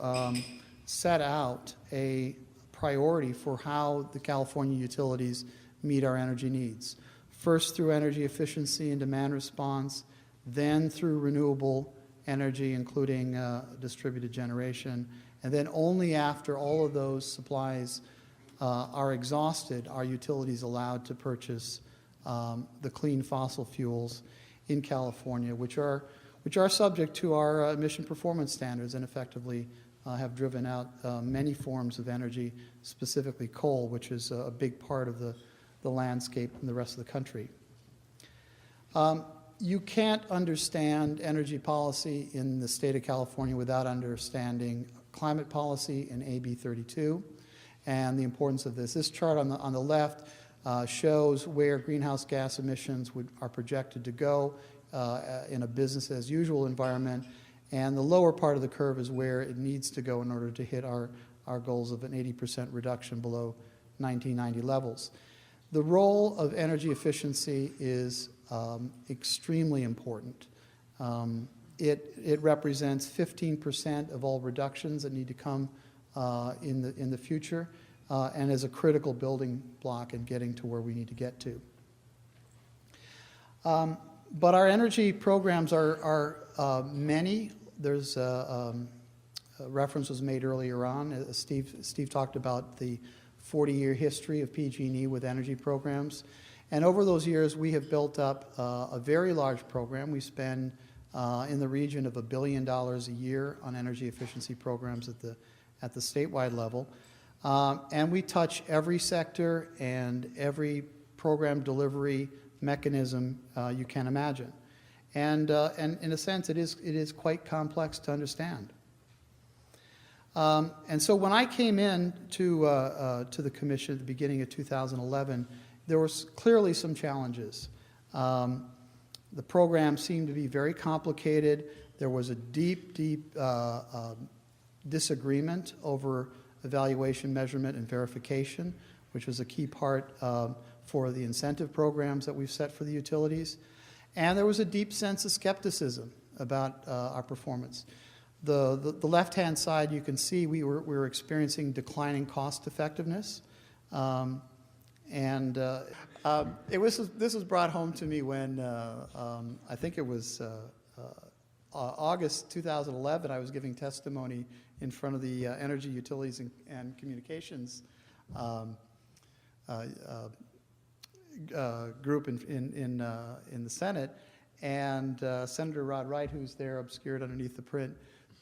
Speaker 6: set out a priority for how the California utilities meet our energy needs. First through energy efficiency and demand response, then through renewable energy, including distributed generation, and then only after all of those supplies are exhausted are utilities allowed to purchase the clean fossil fuels in California, which are subject to our emission performance standards and effectively have driven out many forms of energy, specifically coal, which is a big part of the landscape in the rest of the country. You can't understand energy policy in the state of California without understanding climate policy in AB 32 and the importance of this. This chart on the left shows where greenhouse gas emissions are projected to go in a business as usual environment, and the lower part of the curve is where it needs to go in order to hit our goals of an 80% reduction below 1990 levels. The role of energy efficiency is extremely important. It represents 15% of all reductions that need to come in the future, and is a critical building block in getting to where we need to get to. But our energy programs are many. There's a reference was made earlier on. Steve talked about the 40-year history of PG&E with energy programs. And over those years, we have built up a very large program. We spend in the region of $1 billion a year on energy efficiency programs at the statewide level. And we touch every sector and every program delivery mechanism you can imagine. And in a sense, it is quite complex to understand. And so when I came in to the commission at the beginning of 2011, there was clearly some challenges. The program seemed to be very complicated. There was a deep disagreement over evaluation, measurement, and verification, which was a key part for the incentive programs that we've set for the utilities. And there was a deep sense of skepticism about our performance. The left-hand side, you can see we were experiencing declining cost effectiveness. This was brought home to me when I think it was August 2011. I was giving testimony in front of the Energy, Utilities, and Communications group in the Senate, and Senator Rod Wright, who's there obscured underneath the print,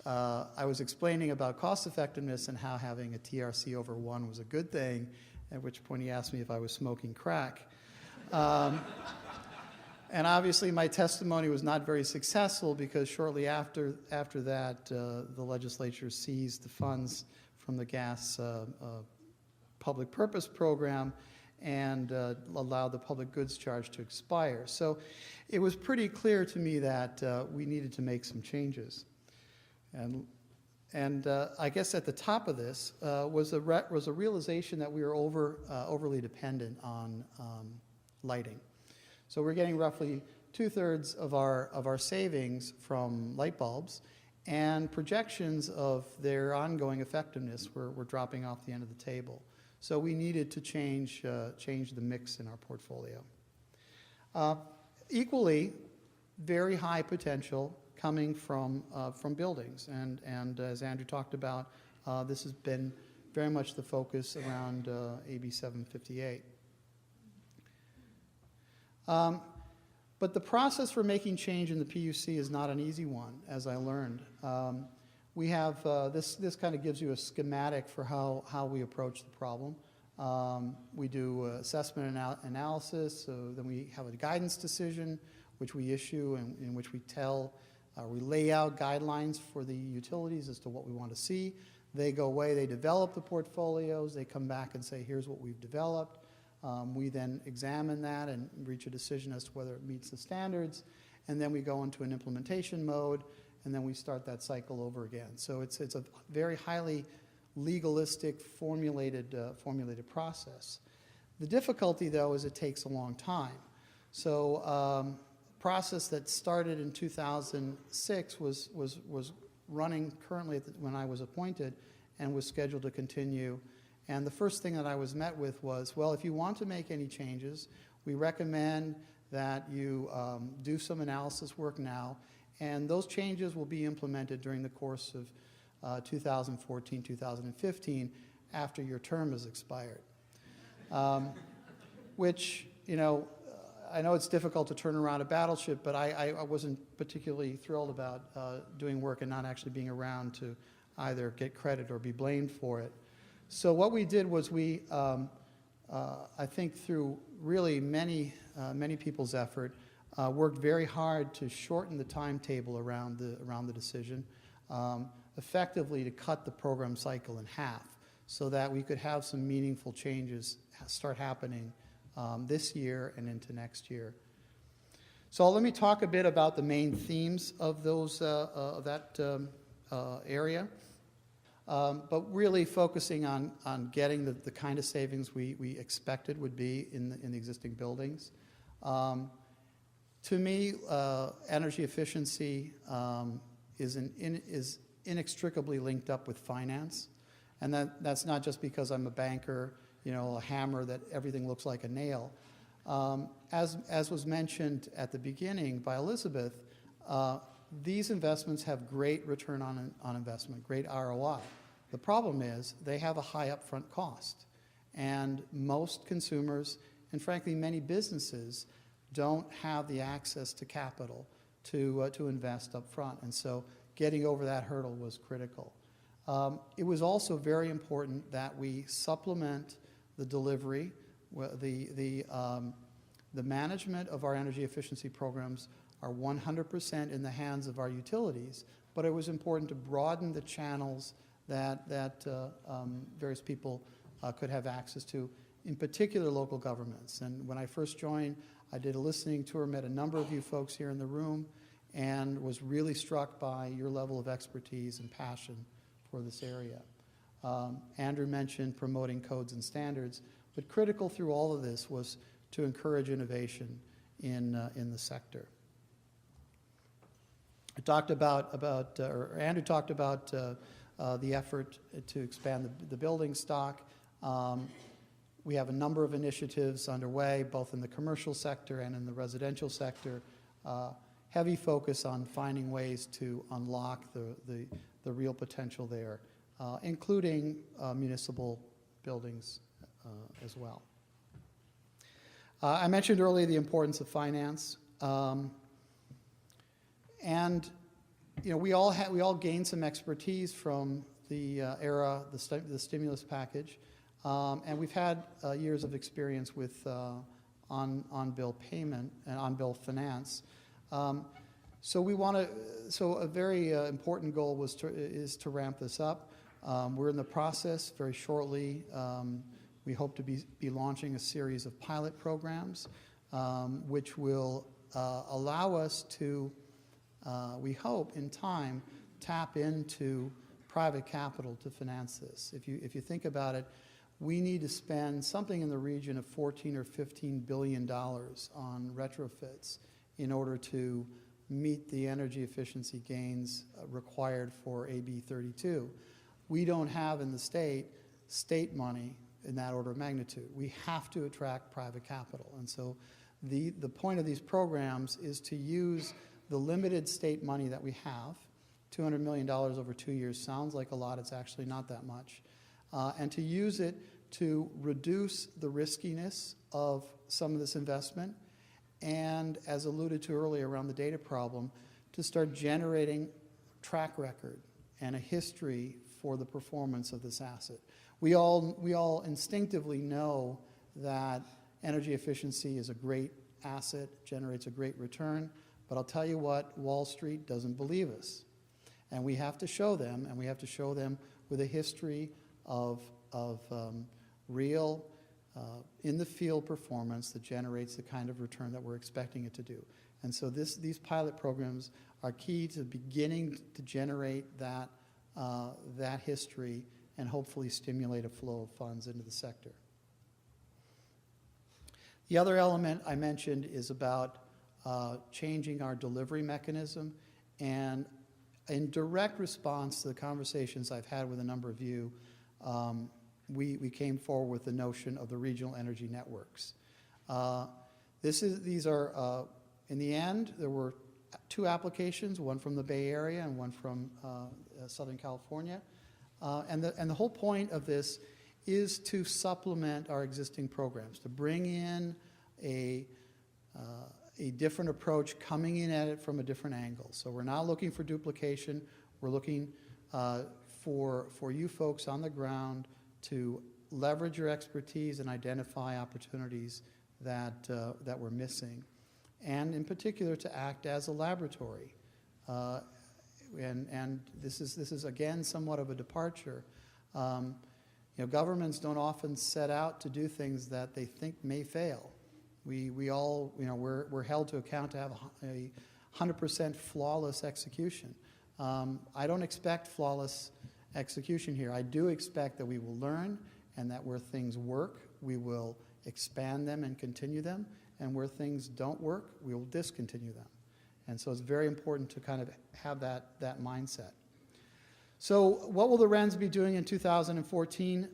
Speaker 6: I was explaining about cost effectiveness and how having a TRC over 1 was a good thing, at which point he asked me if I was smoking crack. And obviously my testimony was not very successful because shortly after that, the legislature seized the funds from the gas public purpose program and allowed the public goods charge to expire. So it was pretty clear to me that we needed to make some changes. And I guess at the top of this was a realization that we were overly dependent on lighting. So we're getting roughly 2/3 of our savings from light bulbs, and projections of their ongoing effectiveness were dropping off the end of the table. So we needed to change the mix in our portfolio. Equally, very high potential coming from buildings, and as Andrew talked about, this has been very much the focus around AB 758. But the process for making change in the PUC is not an easy one, as I learned. We have this kind of gives you a schematic for how we approach the problem. We do assessment analysis, so then we have a guidance decision, which we issue and in which we lay out guidelines for the utilities as to what we want to see. They go away, they develop the portfolios, they come back and say, here's what we've developed. We then examine that and reach a decision as to whether it meets the standards, and then we go into an implementation mode, and then we start that cycle over again. So it's a very highly legalistic, formulated process. The difficulty, though, is it takes a long time. So process that started in 2006 was running currently when I was appointed and was scheduled to continue. And the first thing that I was met with was, well, if you want to make any changes, we recommend that you do some analysis work now, and those changes will be implemented during the course of 2014, 2015, after your term has expired. Which, I know it's difficult to turn around a battleship, but I wasn't particularly thrilled about doing work and not actually being around to either get credit or be blamed for it. So what we did was we, I think through really many people's effort, worked very hard to shorten the timetable around the decision, effectively to cut the program cycle in half so that we could have some meaningful changes start happening this year and into next year. So let me talk a bit about the main themes of that area. But really focusing on getting the kind of savings we expected would be in the existing buildings. To me, energy efficiency is inextricably linked up with finance, and that's not just because I'm a banker, a hammer that everything looks like a nail. As was mentioned at the beginning by Elisabeth, these investments have great return on investment, great ROI. The problem is they have a high upfront cost, and most consumers, and frankly many businesses, don't have the access to capital to invest up front, and so getting over that hurdle was critical. It was also very important that we supplement the delivery, the management of our energy efficiency programs are 100% in the hands of our utilities, but it was important to broaden the channels that various people could have access to, in particular local governments. And when I first joined, I did a listening tour, met a number of you folks here in the room, and was really struck by your level of expertise and passion for this area. Andrew mentioned promoting codes and standards, but critical through all of this was to encourage innovation in the sector. Andrew talked about the effort to expand the building stock. We have a number of initiatives underway, both in the commercial sector and in the residential sector. Heavy focus on finding ways to unlock the real potential there, including municipal buildings as well. I mentioned earlier the importance of finance, and we all gained some expertise from the the stimulus package, and we've had years of experience with on-bill payment and on-bill finance. So a very important goal is to ramp this up. We're in the process very shortly. We hope to be launching a series of pilot programs, which will allow us to, we hope in time, tap into private capital to finance this. If you think about it, we need to spend something in the region of $14 or $15 billion on retrofits in order to meet the energy efficiency gains required for AB 32. We don't have in the state money in that order of magnitude. We have to attract private capital. And so the point of these programs is to use the limited state money that we have. $200 million over 2 years sounds like a lot. It's actually not that much. And to use it to reduce the riskiness of some of this investment, and as alluded to earlier around the data problem, to start generating track record and a history for the performance of this asset. We all instinctively know that energy efficiency is a great asset, generates a great return, but I'll tell you what, Wall Street doesn't believe us. And we have to show them, and we have to show them with a history of real in-the-field performance that generates the kind of return that we're expecting it to do. And so these pilot programs are key to beginning to generate that history and hopefully stimulate a flow of funds into the sector. The other element I mentioned is about changing our delivery mechanism, and in direct response to the conversations I've had with a number of you, we came forward with the notion of the regional energy networks. These are, in the end, there were 2 applications, one from the Bay Area and one from Southern California. And the whole point of this is to supplement our existing programs, to bring in a different approach, coming in at it from a different angle. So we're not looking for duplication. We're looking for you folks on the ground to leverage your expertise and identify opportunities that we're missing, and in particular to act as a laboratory. And this is again somewhat of a departure. Governments don't often set out to do things that they think may fail. We all, we're held to account to have a 100% flawless execution. I don't expect flawless execution here. I do expect that we will learn, and that where things work, we will expand them and continue them, and where things don't work, we will discontinue them. And so it's very important to kind of have that mindset. So what will the RENs be doing in 2014?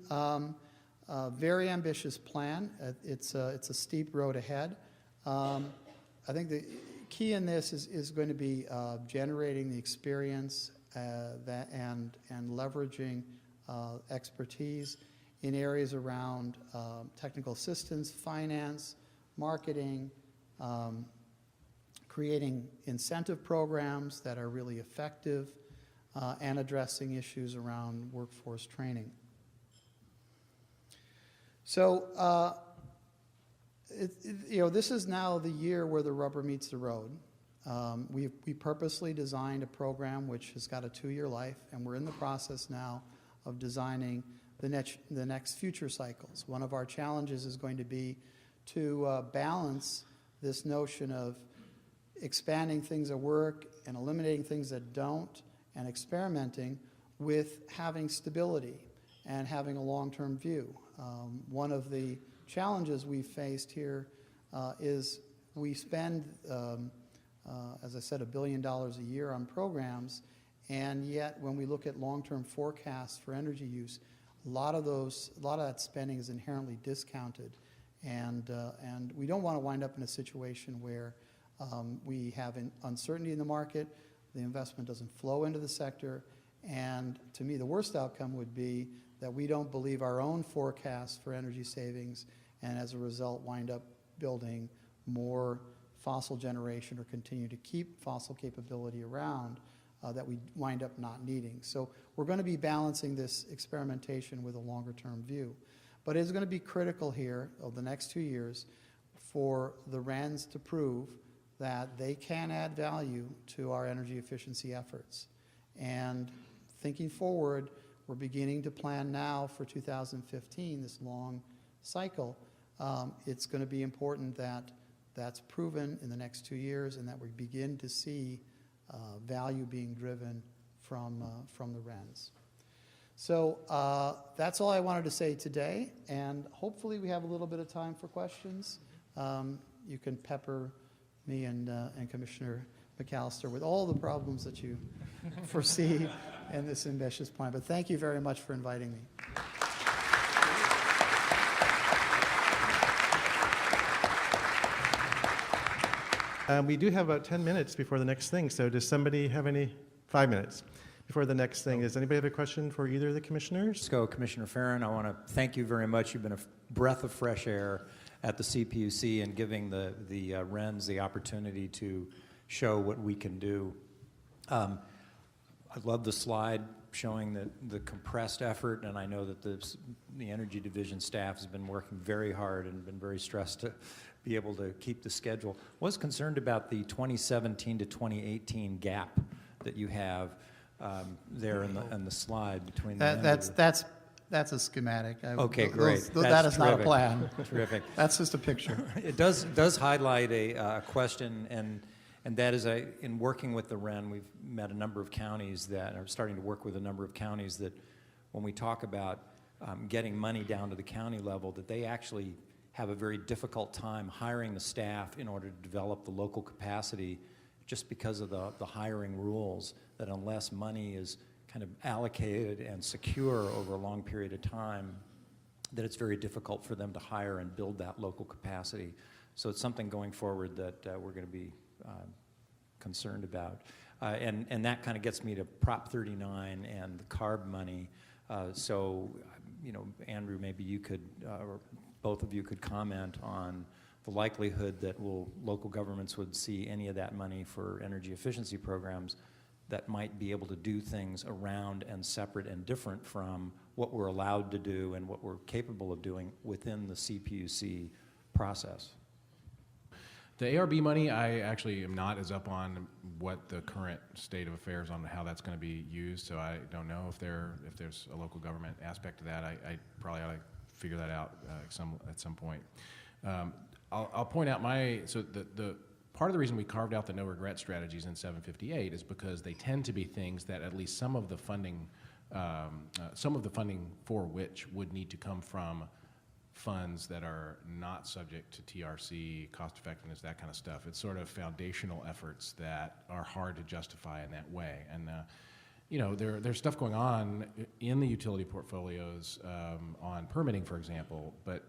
Speaker 6: Very ambitious plan. It's a steep road ahead. I think the key in this is going to be generating the experience and leveraging expertise in areas around technical assistance, finance, marketing, creating incentive programs that are really effective, and addressing issues around workforce training. So, this is now the year where the rubber meets the road. We purposely designed a program which has got a 2-year life, and we're in the process now of designing the next future cycles. One of our challenges is going to be to balance this notion of expanding things that work and eliminating things that don't, and experimenting with having stability and having a long-term view. One of the challenges we've faced here is we spend, as I said, $1 billion a year on programs, and yet when we look at long-term forecasts for energy use, a lot of that spending is inherently discounted, and we don't want to wind up in a situation where we have uncertainty in the market, the investment doesn't flow into the sector, and to me the worst outcome would be that we don't believe our own forecasts for energy savings, and as a result wind up building more fossil generation or continue to keep fossil capability around that we wind up not needing. So we're going to be balancing this experimentation with a longer term view. But it is going to be critical here over the next 2 years for the RENs to prove that they can add value to our energy efficiency efforts. And thinking forward, we're beginning to plan now for 2015, this long cycle. It's going to be important that that's proven in the next 2 years, and that we begin to see value being driven from the RENs. So that's all I wanted to say today, and hopefully we have a little bit of time for questions. You can pepper me and Commissioner McAllister with all the problems that you foresee in this ambitious plan. But thank you very much for inviting me.
Speaker 4: We do have about 10 minutes before the next thing, so does somebody have any? 5 minutes before the next thing. Does anybody have a question for either of the commissioners?
Speaker 7: Let's go, Commissioner Ferron. I want to thank you very much. You've been a breath of fresh air at the CPUC and giving the RENs the opportunity to show what we can do. I love the slide showing the compressed effort, and I know that the Energy Division staff has been working very hard and been very stressed to be able to keep the schedule. Was concerned about the 2017 to 2018 gap that you have there in the slide between
Speaker 6: That's a schematic.
Speaker 7: Okay, great.
Speaker 6: That is not a plan.
Speaker 7: Terrific.
Speaker 6: That's just a picture.
Speaker 7: It does highlight a question, and that is, in working with the REN, we've met a number of counties that are starting to work with a number of counties that, when we talk about getting money down to the county level, that they actually have a very difficult time hiring the staff in order to develop the local capacity, just because of the hiring rules, that unless money is kind of allocated and secure over a long period of time, that it's very difficult for them to hire and build that local capacity. So it's something going forward that we're going to be concerned about. And that kind of gets me to Prop 39 and the CARB money. So, Andrew, maybe you could, or both of you could comment on the likelihood that local governments would see any of that money for energy efficiency programs that might be able to do things around and separate and different from what we're allowed to do and what we're capable of doing within the CPUC process.
Speaker 5: The ARB money, I actually am not as up on what the current state of affairs on how that's going to be used, so I don't know if there's a local government aspect to that. I probably ought to figure that out at some point. I'll point out the part of the reason we carved out the no regret strategies in 758 is because they tend to be things that at least some of the funding for which would need to come from funds that are not subject to TRC, cost effectiveness, that kind of stuff. It's sort of foundational efforts that are hard to justify in that way. And there's stuff going on in the utility portfolios on permitting, for example, but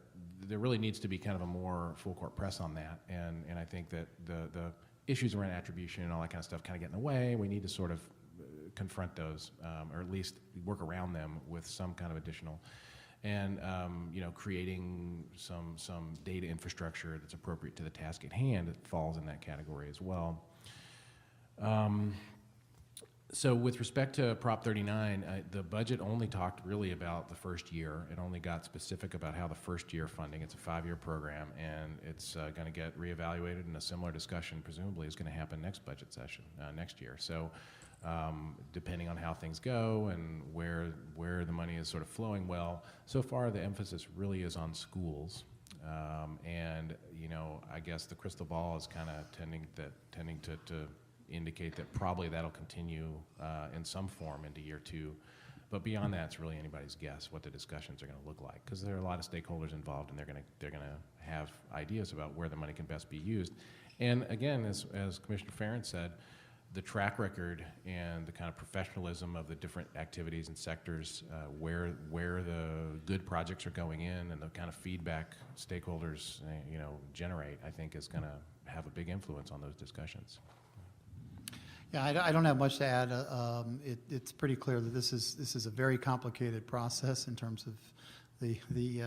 Speaker 5: there really needs to be kind of a more full court press on that. And I think that the issues around attribution and all that kind of stuff kind of get in the way. We need to sort of confront those, or at least work around them with some kind of additional. And creating some data infrastructure that's appropriate to the task at hand, it falls in that category as well. So with respect to Prop 39, the budget only talked really about the first year. It only got specific about how the first year funding, it's a 5-year program, and it's going to get reevaluated, and a similar discussion presumably is going to happen next budget session, next year. So depending on how things go and where the money is sort of flowing well, so far the emphasis really is on schools. And I guess the crystal ball is kind of tending to indicate that probably that'll continue in some form into year 2. But beyond that, it's really anybody's guess what the discussions are going to look like, because there are a lot of stakeholders involved, and they're going to have ideas about where the money can best be used. And again, as Commissioner Ferron said, the track record and the kind of professionalism of the different activities and sectors, where the good projects are going in, and the kind of feedback stakeholders generate, I think is going to have a big influence on those discussions.
Speaker 6: Yeah, I don't have much to add. It's pretty clear that this is a very complicated process in terms of the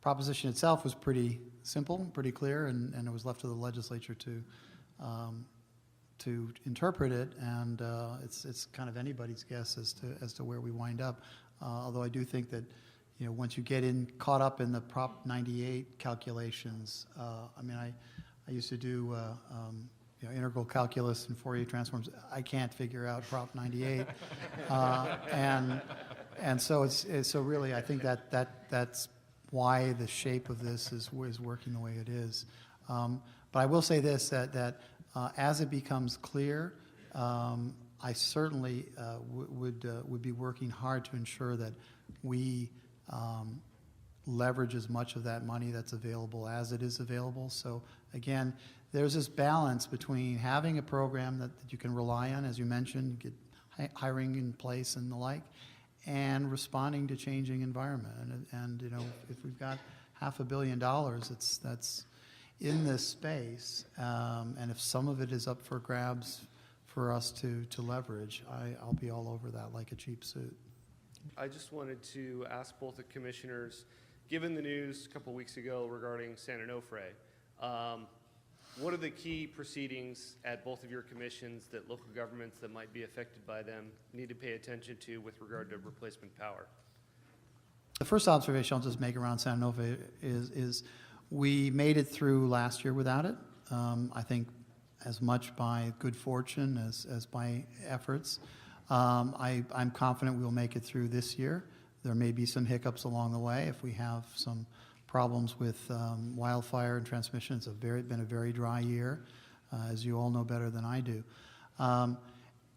Speaker 6: proposition itself was pretty simple, pretty clear, and it was left to the legislature to interpret it, and it's kind of anybody's guess as to where we wind up. Although I do think that once you get caught up in the Prop 98 calculations, I used to do integral calculus and Fourier transforms. I can't figure out Prop 98, and so so really I think that's why the shape of this is working the way it is. But I will say this, that as it becomes clear, I certainly would be working hard to ensure that we leverage as much of that money that's available as it is available. So again, there's this balance between having a program that you can rely on, as you mentioned, get hiring in place and the like, and responding to changing environment. And you know, if we've got $500 million, that's in this space, and if some of it is up for grabs for us to leverage, I'll be all over that like a cheap suit.
Speaker 8: I just wanted to ask both the commissioners, given the news a couple weeks ago regarding San Onofre, what are the key proceedings at both of your commissions that local governments that might be affected by them need to pay attention to with regard to replacement power?
Speaker 6: The first observation I'll just make around San Onofre is we made it through last year without it. I think as much by good fortune as by efforts. I'm confident we'll make it through this year. There may be some hiccups along the way if we have some problems with wildfire and transmission. It's been a very dry year, as you all know better than I do.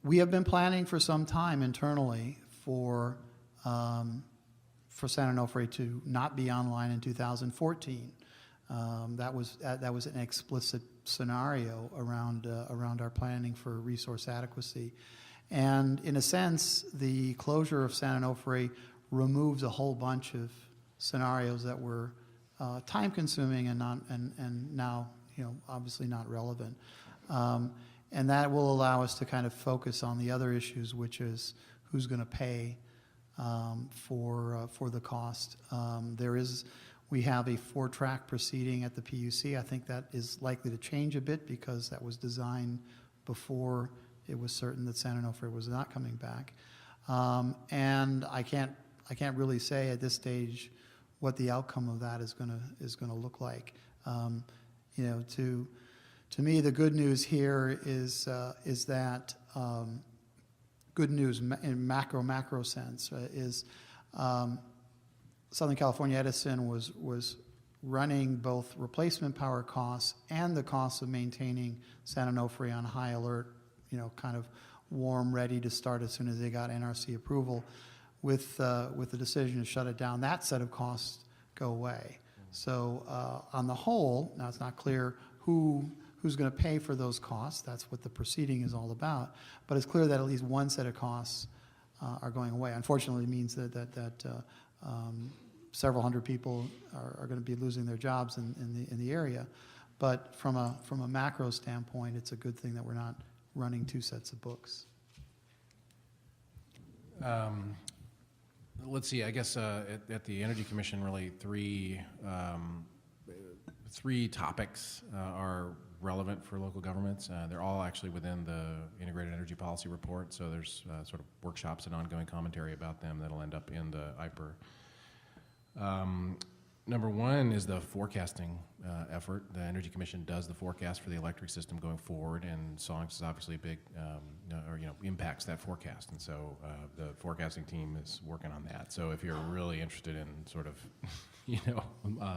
Speaker 6: We have been planning for some time internally for San Onofre to not be online in 2014. That was an explicit scenario around our planning for resource adequacy. And in a sense, the closure of San Onofre removes a whole bunch of scenarios that were time-consuming and now, you know, obviously not relevant. And that will allow us to kind of focus on the other issues, which is who's going to pay for the cost. We have a 4-track proceeding at the PUC. I think that is likely to change a bit because that was designed before it was certain that San Onofre was not coming back. And I can't really say at this stage what the outcome of that is going to look like. You know, to me, the good news here is that good news in macro sense is Southern California Edison was running both replacement power costs and the costs of maintaining San Onofre on high alert, you know, kind of warm, ready to start as soon as they got NRC approval. With the decision to shut it down, that set of costs go away. So on the whole, now it's not clear who's going to pay for those costs. That's what the proceeding is all about. But it's clear that at least one set of costs are going away. Unfortunately, it means that several hundred people are going to be losing their jobs in the area. But from a macro standpoint, it's a good thing that we're not running 2 sets of books.
Speaker 5: Let's see, I guess at the Energy Commission, really three topics are relevant for local governments. They're all actually within the Integrated Energy Policy Report, so there's sort of workshops and ongoing commentary about them that'll end up in the IPER. Number one is the forecasting effort. The Energy Commission does the forecast for the electric system going forward, and SONGS is obviously a big, impacts that forecast. And so the forecasting team is working on that. So if you're really interested in sort of,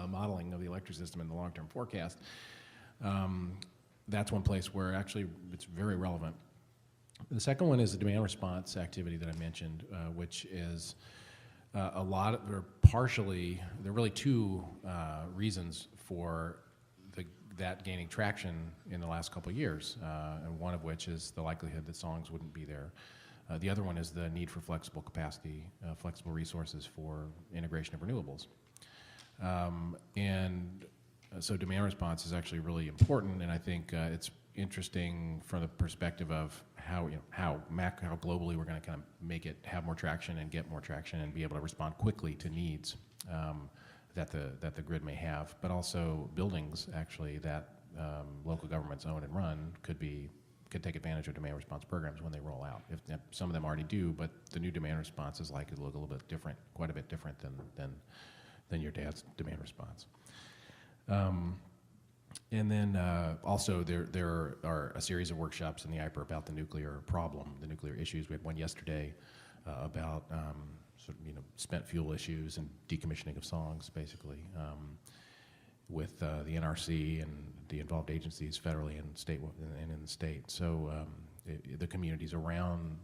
Speaker 5: modeling of the electric system in the long-term forecast, that's one place where actually it's very relevant. The second one is the demand response activity that I mentioned, which is there are really 2 reasons for that gaining traction in the last couple of years, and one of which is the likelihood that SONGS wouldn't be there. The other one is the need for flexible capacity, flexible resources for integration of renewables. So demand response is actually really important, and I think it's interesting from the perspective of how globally we're going to kind of make it have more traction and get more traction and be able to respond quickly to needs that the grid may have, but also buildings actually that local governments own and run could take advantage of demand response programs when they roll out. If some of them already do, but the new demand response is likely to look a little bit different, quite a bit different than your dad's demand response. And then also there are a series of workshops in the IPER about the nuclear problem, the nuclear issues. We had one yesterday about spent fuel issues and decommissioning of SONGS, basically, with the NRC and the involved agencies federally and in the state. So the communities around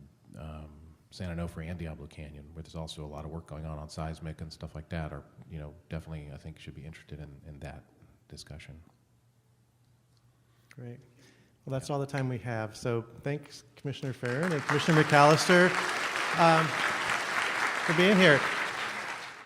Speaker 5: San Onofre and Diablo Canyon, where there's also a lot of work going on seismic and stuff like that, are, you know, definitely, I think, should be interested in that discussion.
Speaker 4: Great. Well, that's all the time we have. So thanks, Commissioner Ferron and Commissioner McAllister, for being here.